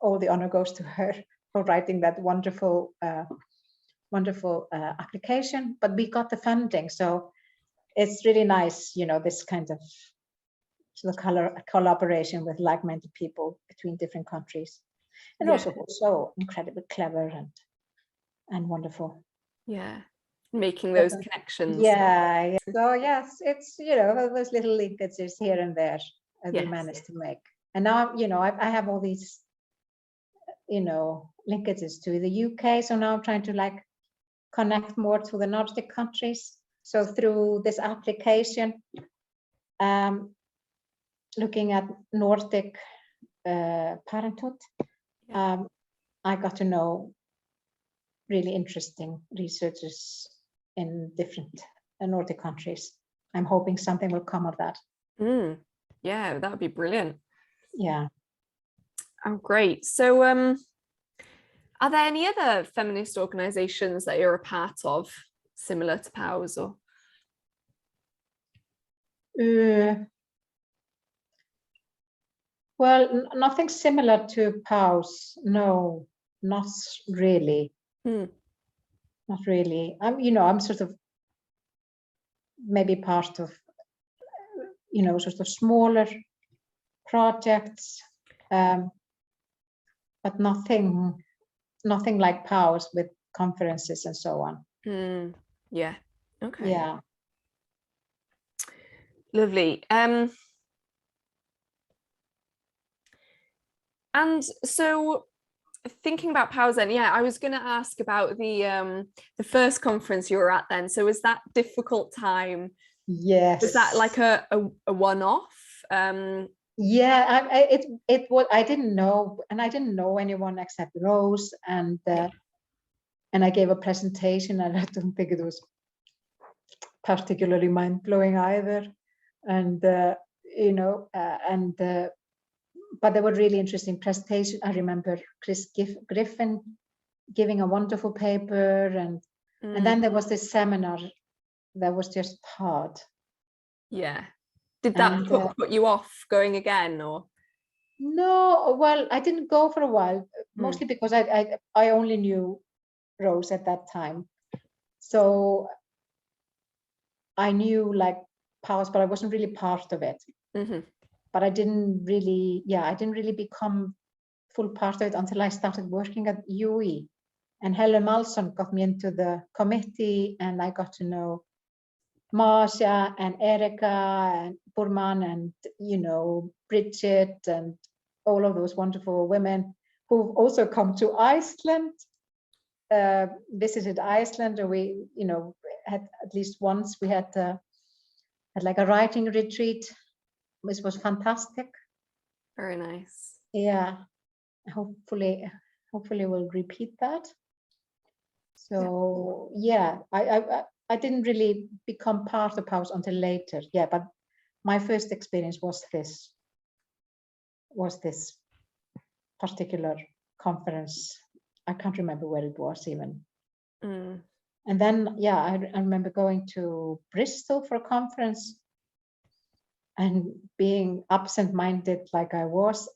all the honor goes to her for writing that wonderful application. But we got the funding, so it's really nice, you know, this kind of sort of collaboration with like-minded people between different countries, and also so incredibly clever and wonderful. Yeah, making those connections. Yeah. So yes, it's, you know, those little linkages here and there we managed to make. And now, you know, I have all these, you know, linkages to the UK. So now I'm trying to like connect more to the Nordic countries. So through this application, looking at Nordic parenthood, I got to know really interesting researchers in different Nordic countries. I'm hoping something will come of that. Yeah, that would be brilliant. Yeah. Oh, great. So are there any other feminist organizations that you're a part of similar to POWES? Or well, nothing similar to POWES. No, not really. Not really. I'm sort of maybe part of, sort of smaller projects, but nothing like POWES with conferences and so on. Yeah. Okay. Yeah. Lovely. And so thinking about POWES then, I was going to ask about the first conference you were at then. So was that difficult time? Yes. Was that like a one-off? Yeah, it was. I didn't know, and I didn't know anyone except Rose, and I gave a presentation, and I don't think it was particularly mind-blowing either, and but they were really interesting presentations. I remember Chris Griffin giving a wonderful paper, and then there was this seminar that was just hard. Yeah. Did that put you off going again, or? No, well, I didn't go for a while, mostly because I only knew Rose at that time. So I knew like POWES, but I wasn't really part of it. But I didn't really become full part of it until I started working at UE. And Helen Malson got me into the committee, and I got to know Marcia and Erika and Burman and, Bridget and all of those wonderful women who've also come to Iceland, visited Iceland, and we, had at least once we had like a writing retreat, which was fantastic. Very nice. Yeah, hopefully we'll repeat that. So yeah, I didn't really become part of POWES until later. Yeah, but my first experience was this particular conference. I can't remember where it was even. And then, I remember going to Bristol for a conference and being absent-minded like I was.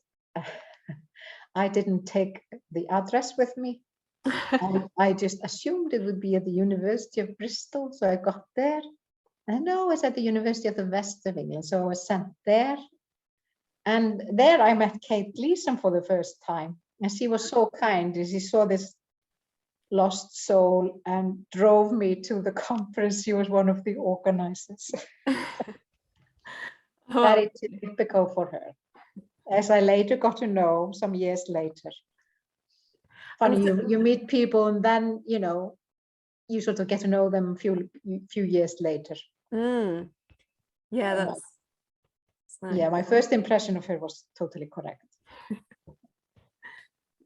I didn't take the address with me. I just assumed it would be at the University of Bristol, so I got there. And no, it's at the University of the West of England, so I was sent there. And there I met Kate Gleason for the first time, and she was so kind. She saw this lost soul and drove me to the conference. She was one of the organizers. Very typical for her, as I later got to know some years later. Funny, you meet people, and then you sort of get to know them a few years later. Yeah, that's nice. Yeah, my first impression of her was totally correct.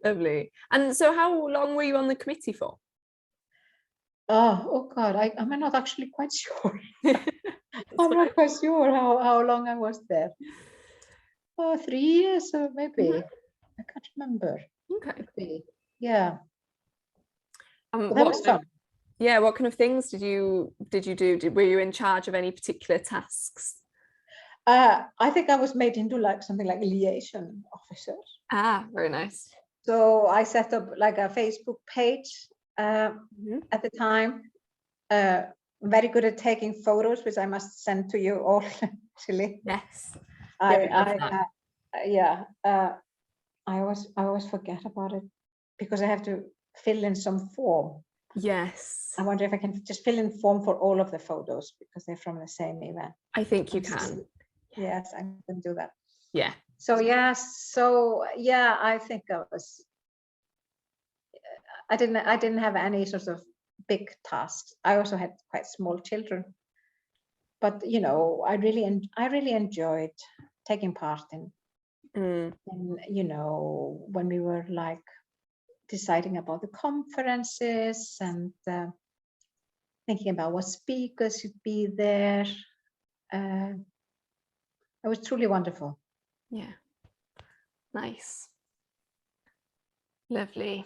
Lovely. And so how long were you on the committee for? Oh God, I'm not actually quite sure. I'm not quite sure how long I was there. 3 years or maybe. I can't remember. Okay. Yeah. But that What was fun. Yeah, what kind of things did you do? Were you in charge of any particular tasks? I think I was made into like something like liaison officer. Very nice. So I set up like a Facebook page at the time. Very good at taking photos, which I must send to you all actually. Yes. I always forget about it because I have to fill in some form. Yes. I wonder if I can just fill in form for all of the photos because they're from the same event. I think you can. Yes, I can do that. Yeah. So I think I didn't have any sort of big tasks. I also had quite small children, but I really enjoyed taking part in when we were like deciding about the conferences and thinking about what speakers should be there. It was truly wonderful. Yeah. Nice. Lovely.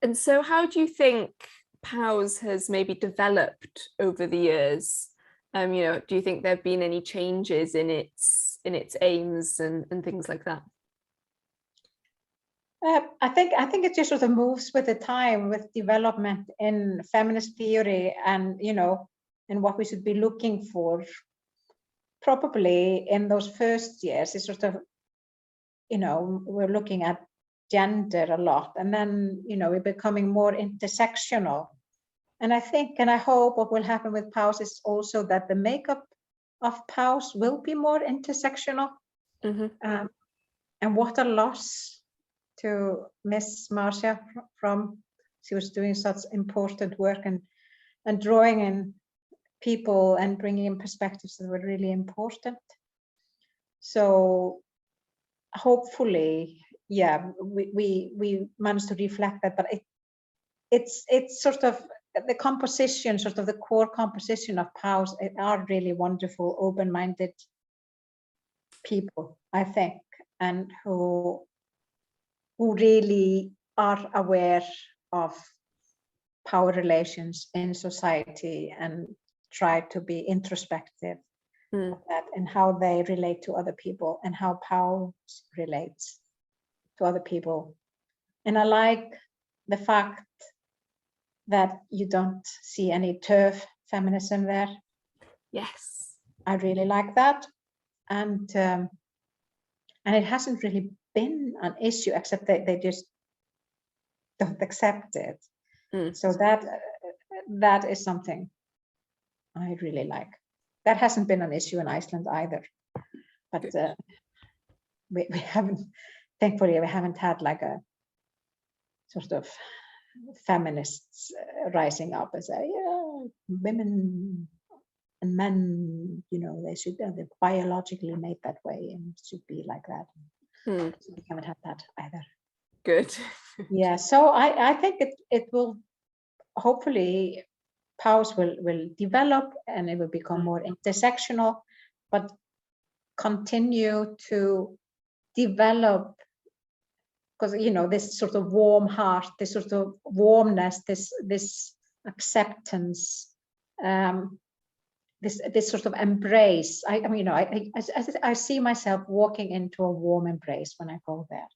And so how do you think POWES has maybe developed over the years? Do you think there have been any changes in its aims and things like that? I think it just sort of moves with the time, with development in feminist theory, and and what we should be looking for. Probably in those first years, is sort of we're looking at gender a lot, and then we're becoming more intersectional. And I think, and I hope, what will happen with POWES is also that the makeup of POWES will be more intersectional. And what a loss to miss Marcia from. She was doing such important work and drawing in people and bringing in perspectives that were really important. So hopefully, we managed to reflect that, but it's sort of the composition, sort of the core composition of POWES are really wonderful, open-minded people, I think, and who really are aware of power relations in society and try to be introspective of that and how they relate to other people and how POWES relates to other people. And I like the fact that you don't see any turf feminism there. Yes. I really like that. And it hasn't really been an issue, except they just don't accept it. So that is something I really like. That hasn't been an issue in Iceland either, but we haven't, thankfully, we haven't had like a sort of feminists rising up and say, yeah, women and men, they're biologically made that way and should be like that. So we haven't had that either. Good. Yeah, so I think it will, hopefully POWES will develop and it will become more intersectional, but continue to develop, because this sort of warm heart, this sort of warmness, this acceptance, this sort of embrace. I see myself walking into a warm embrace when I go there,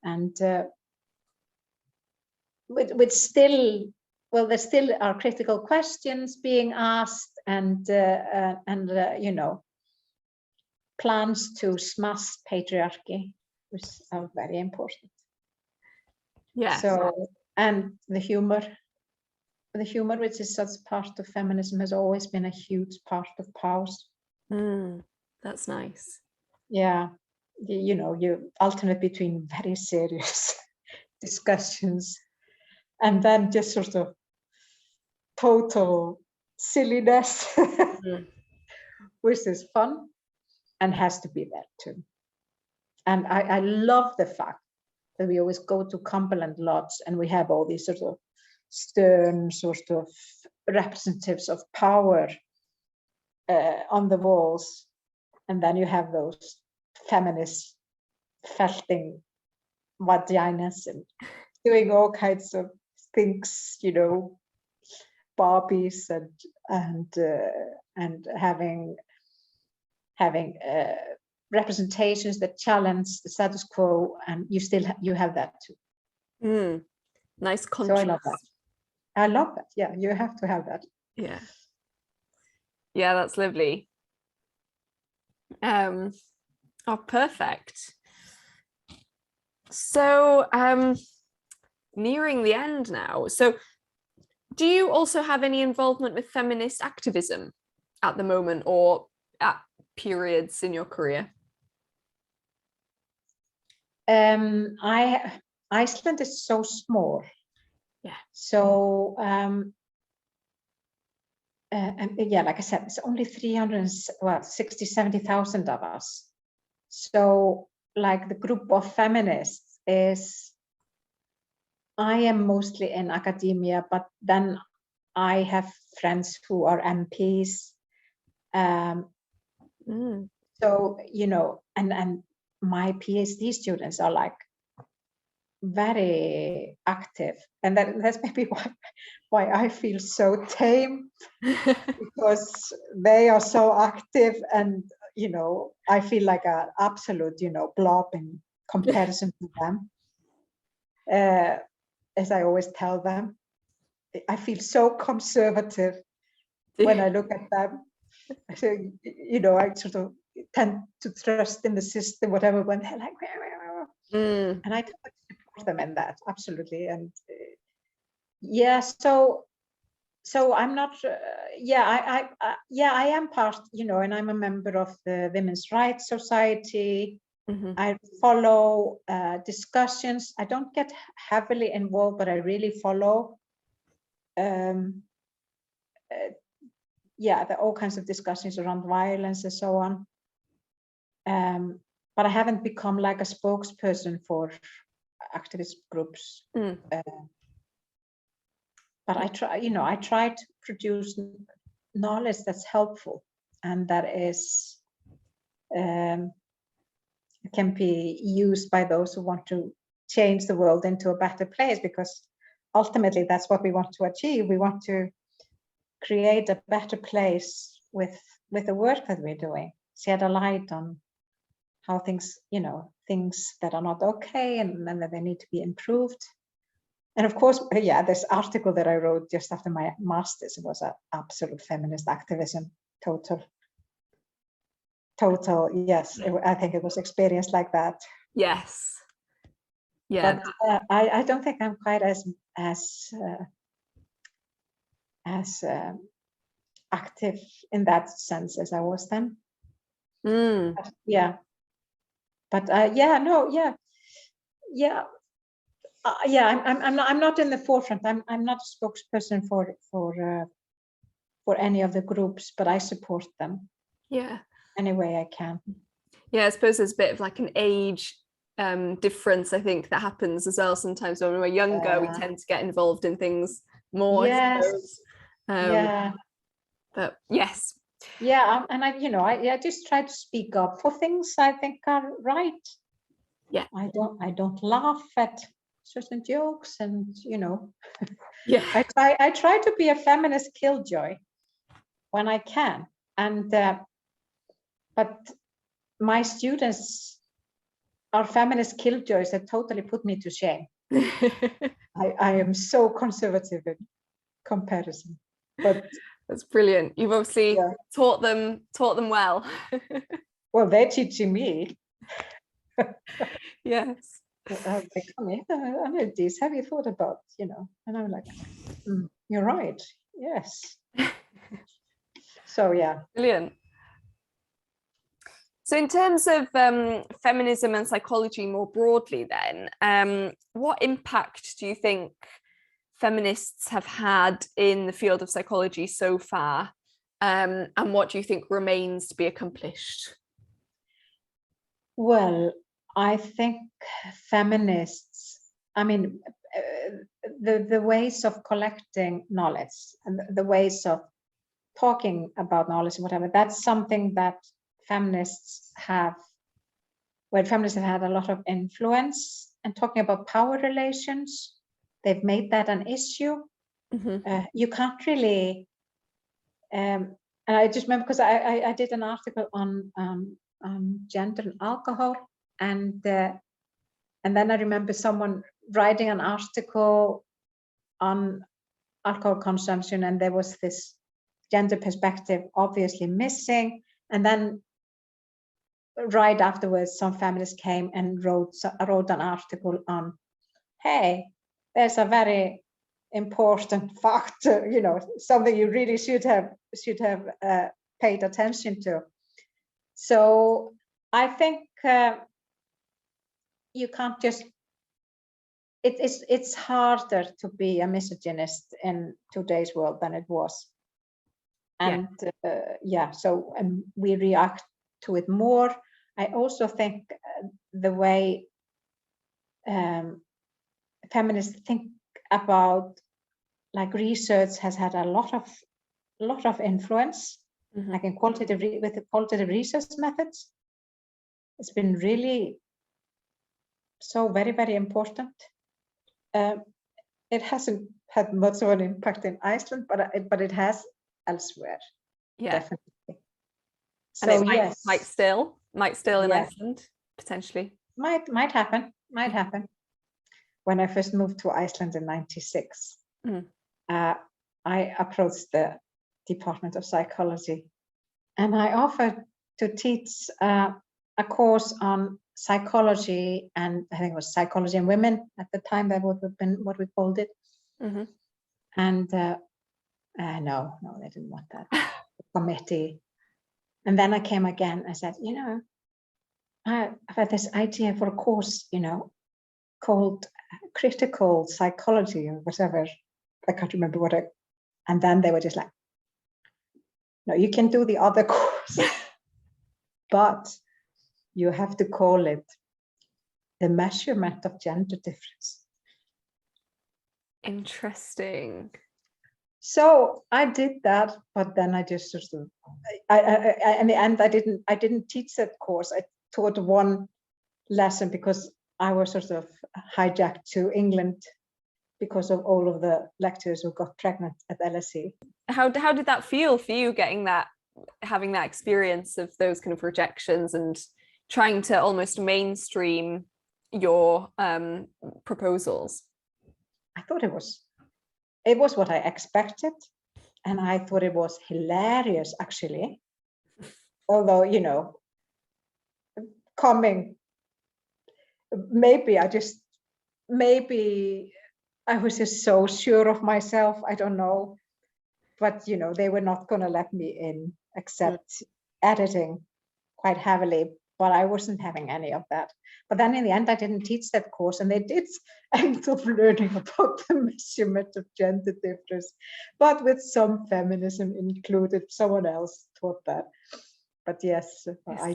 and with still, well, there still are critical questions being asked, and plans to smash patriarchy, which are very important. Yeah. So, and the humor, which is such part of feminism, has always been a huge part of POWES. That's nice. Yeah, you alternate between very serious discussions and then just sort of total silliness, which is fun and has to be there too. And I love the fact that we always go to Cumberland Lodge and we have all these sort of stern sort of representatives of power on the walls, and then you have those feminists felting vaginas and doing all kinds of things, you know, Barbies and having representations that challenge the status quo, and you have that too. Nice contrast. So I love that. I love that. Yeah, you have to have that. Yeah. Yeah, that's lovely. Oh, perfect. So nearing the end now. So do you also have any involvement with feminist activism at the moment or at periods in your career? Iceland is so small. Yeah. So and yeah, like I said, it's only 70,000 of us. So like the group of feminists is, I am mostly in academia, but then I have friends who are MPs. So, you know, and my PhD students are like very active, and that's maybe why I feel so tame, because they are so active, and you know, I feel like an absolute, you know, blob in comparison to them. As I always tell them, I feel so conservative when I look at them. So, you know, I sort of tend to trust in the system, whatever, when they're like, and I totally support them in that, absolutely. And yeah, so I'm not, I am part, you know, and I'm a member of the Women's Rights Society. I follow discussions. I don't get heavily involved, but I really follow. There are all kinds of discussions around violence and so on. But I haven't become like a spokesperson for activist groups. But I try to produce knowledge that's helpful and that is can be used by those who want to change the world into a better place, because ultimately that's what we want to achieve. We want to create a better place with the work that we're doing, shed a light on how things, you know, things that are not okay and that they need to be improved. And of course, yeah, this article that I wrote just after my master's was an absolute feminist activism, total, yes. I think it was experienced like that. Yes. Yeah. But I don't think I'm quite as active in that sense as I was then. But, yeah. But I'm not in the forefront. I'm not a spokesperson for any of the groups, but I support them. Yeah. Any way I can. Yeah, I suppose there's a bit of like an age difference, I think, that happens as well sometimes. When we're younger, we tend to get involved in things more. Yes. But yes. Yeah, and I just try to speak up for things I think are right. Yeah. I don't laugh at certain jokes, and yeah. I try to be a feminist killjoy when I can, and but my students are feminist killjoys that totally put me to shame. I am so conservative in comparison, but that's brilliant. You've obviously taught them well. Well, they're teaching me. Yes. They come in, Annadís, have you thought about, and I'm like, you're right. Yes. So, yeah. Brilliant. So in terms of feminism and psychology more broadly then, what impact do you think feminists have had in the field of psychology so far? And what do you think remains to be accomplished? Well, I think feminists, I mean, the ways of collecting knowledge and the ways of talking about knowledge and whatever, that's something that feminists have had a lot of influence. And talking about power relations, they've made that an issue. You can't really, and I just remember because I did an article on gender and alcohol, and then I remember someone writing an article on alcohol consumption, and there was this gender perspective obviously missing. And then right afterwards, some feminists came and wrote an article on, hey, there's a very important factor, you know, something you really should have paid attention to. So I think you can't just, it's harder to be a misogynist in today's world than it was. And so we react to it more. I also think the way feminists think about, like, research has had a lot of influence, like in with the qualitative research methods. It's been really so very, very important. It hasn't had much of an impact in Iceland, but it has elsewhere. Yeah, definitely. So and it might still in Iceland potentially. Might happen. When I first moved to Iceland in '96, I approached the Department of Psychology, and I offered to teach a course on psychology, and I think it was psychology and women at the time. That would have been what we called it. And no, they didn't want that. The committee. And then I came again. I said, you know, I've had this idea for a course, you know, called critical psychology or whatever. I can't remember what I. And then they were just like, no, you can do the other course, but you have to call it the measurement of gender difference. Interesting. So I did that, but then I just sort of, in the end, I didn't teach that course. I taught one lesson because I was sort of hijacked to England because of all of the lecturers who got pregnant at LSE. How did that feel for you, having that experience of those kind of rejections and trying to almost mainstream your proposals? I thought it was what I expected, and I thought it was hilarious, actually. Although, you know, maybe I was just so sure of myself. I don't know, but you know, they were not going to let me in except editing quite heavily. But I wasn't having any of that. But then in the end, I didn't teach that course, and they did end up learning about the measurement of gender difference, but with some feminism included. Someone else taught that. But yes, I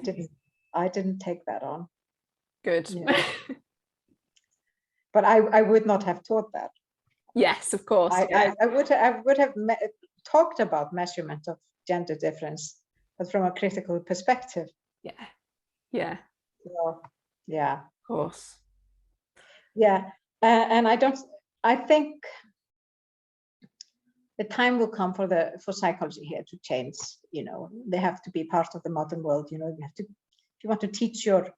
didn't take that on. Good. Yeah. But I would not have taught that. Yes, of course. I would have talked about measurement of gender difference, but from a critical perspective. Yeah. So, yeah. Of course. Yeah, and I think the time will come for psychology here to change. You know, they have to be part of the modern world. You know, if you want to teach your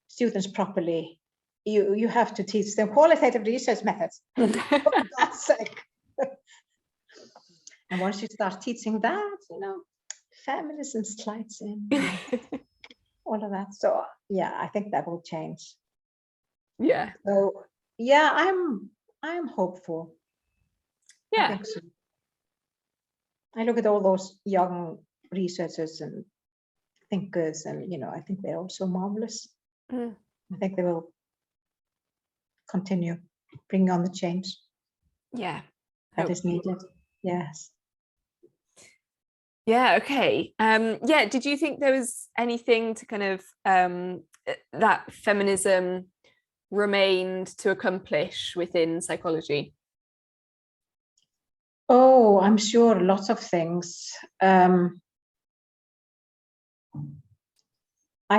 students properly, you have to teach them qualitative research methods. For God's sake. And once you start teaching that, you know, feminism slides in. All of that. So yeah, I think that will change. Yeah. So yeah, I'm hopeful. Yeah. I think so. I look at all those young researchers and thinkers, and you know, I think they're all so marvelous. I think they will continue bringing on the change. Yeah. That is needed. Yes. Yeah, okay. Did you think there was anything to kind of that feminism remained to accomplish within psychology? Oh, I'm sure lots of things. I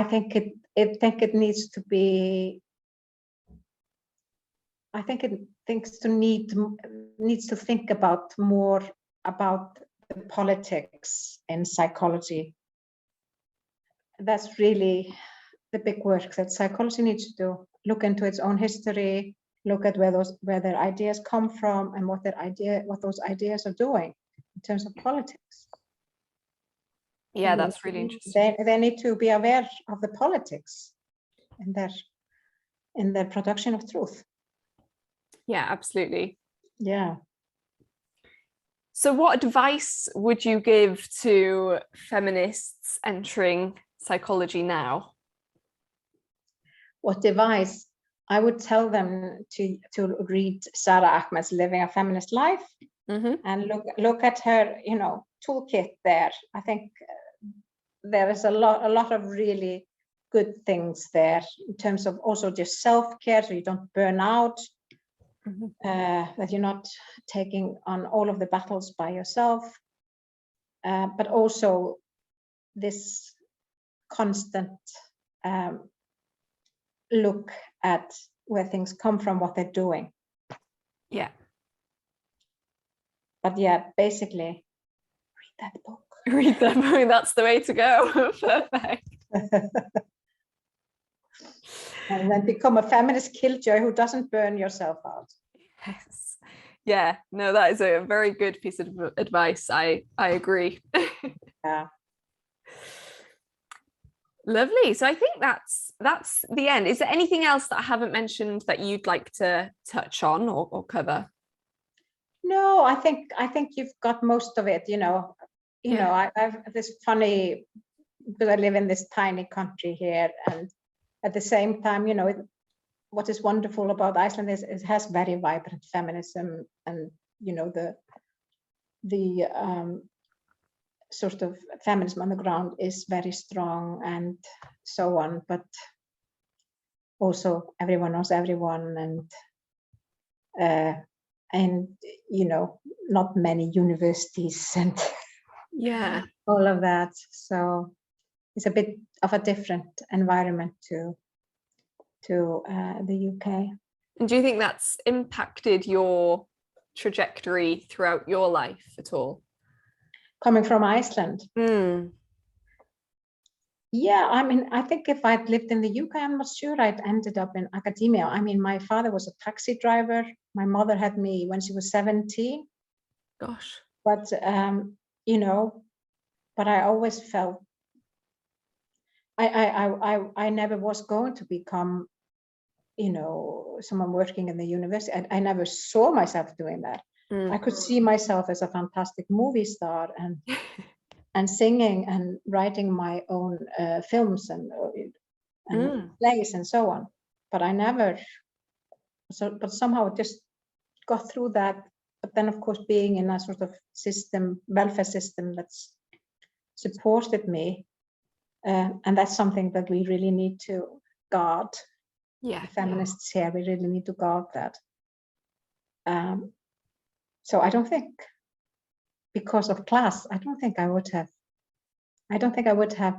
think it needs to be. I think it needs to think about more about the politics in psychology. That's really the big work that psychology needs to do. Look into its own history, look at where their ideas come from and what those ideas are doing in terms of politics. Yeah, that's really interesting. They need to be aware of the politics in their production of truth. Yeah, absolutely. Yeah. So what advice would you give to feminists entering psychology now? What advice? I would tell them to read Sarah Ahmed's Living a Feminist Life, and look at her, toolkit there. I think there is a lot of really good things there in terms of also just self-care, so you don't burn out, that you're not taking on all of the battles by yourself, but also this constant look at where things come from, what they're doing. Yeah. But yeah, basically, read that book. Read that book, that's the way to go. Perfect. And then become a feminist killjoy who doesn't burn yourself out. Yes. Yeah, no, that is a very good piece of advice. I agree. Yeah. Lovely. So I think that's the end. Is there anything else that I haven't mentioned that you'd like to touch on or cover? No, I think you've got most of it. I've this funny, because I live in this tiny country here, and at the same time, what is wonderful about Iceland is it has very vibrant feminism, and the sort of feminism on the ground is very strong and so on, but also everyone knows everyone, and not many universities and all of that, so it's a bit of a different environment to the UK. And do you think that's impacted your trajectory throughout your life at all? Coming from Iceland? Yeah, I mean, I think if I'd lived in the UK, I'm not sure I'd ended up in academia. I mean, my father was a taxi driver. My mother had me when she was 17. Gosh. But, but I always felt I never was going to become, someone working in the university. I never saw myself doing that. I could see myself as a fantastic movie star and singing and writing my own films and plays and so on. But I never, but somehow just got through that. But then, of course, being in a sort of welfare system that's supported me, and that's something that we really need to guard. Yeah, the feminists here, we really need to guard that. So I don't think, because of class, I don't think I would have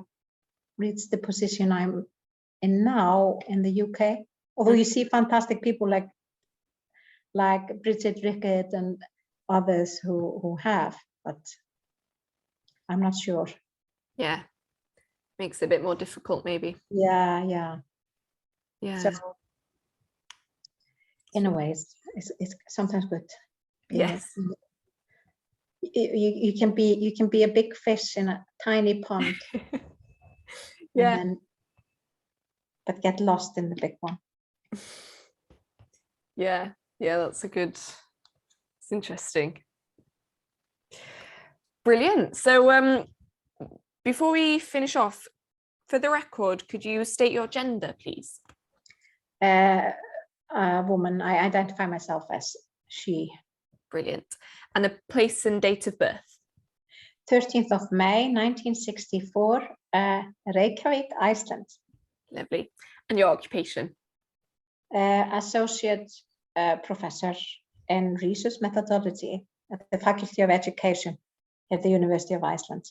reached the position I'm in now in the UK. Although you see fantastic people like Bridget Rickett and others who have, but I'm not sure. Yeah, makes it a bit more difficult, maybe. Yeah. So in a way, it's sometimes good. Yes. You can be a big fish in a tiny pond. But get lost in the big one. Yeah, it's interesting. Brilliant. So before we finish off, for the record, could you state your gender, please? A woman. I identify myself as she. Brilliant. And a place and date of birth? 13th of May, 1964, Reykjavik, Iceland. Lovely. And your occupation? Associate Professor in Research Methodology at the Faculty of Education at the University of Iceland.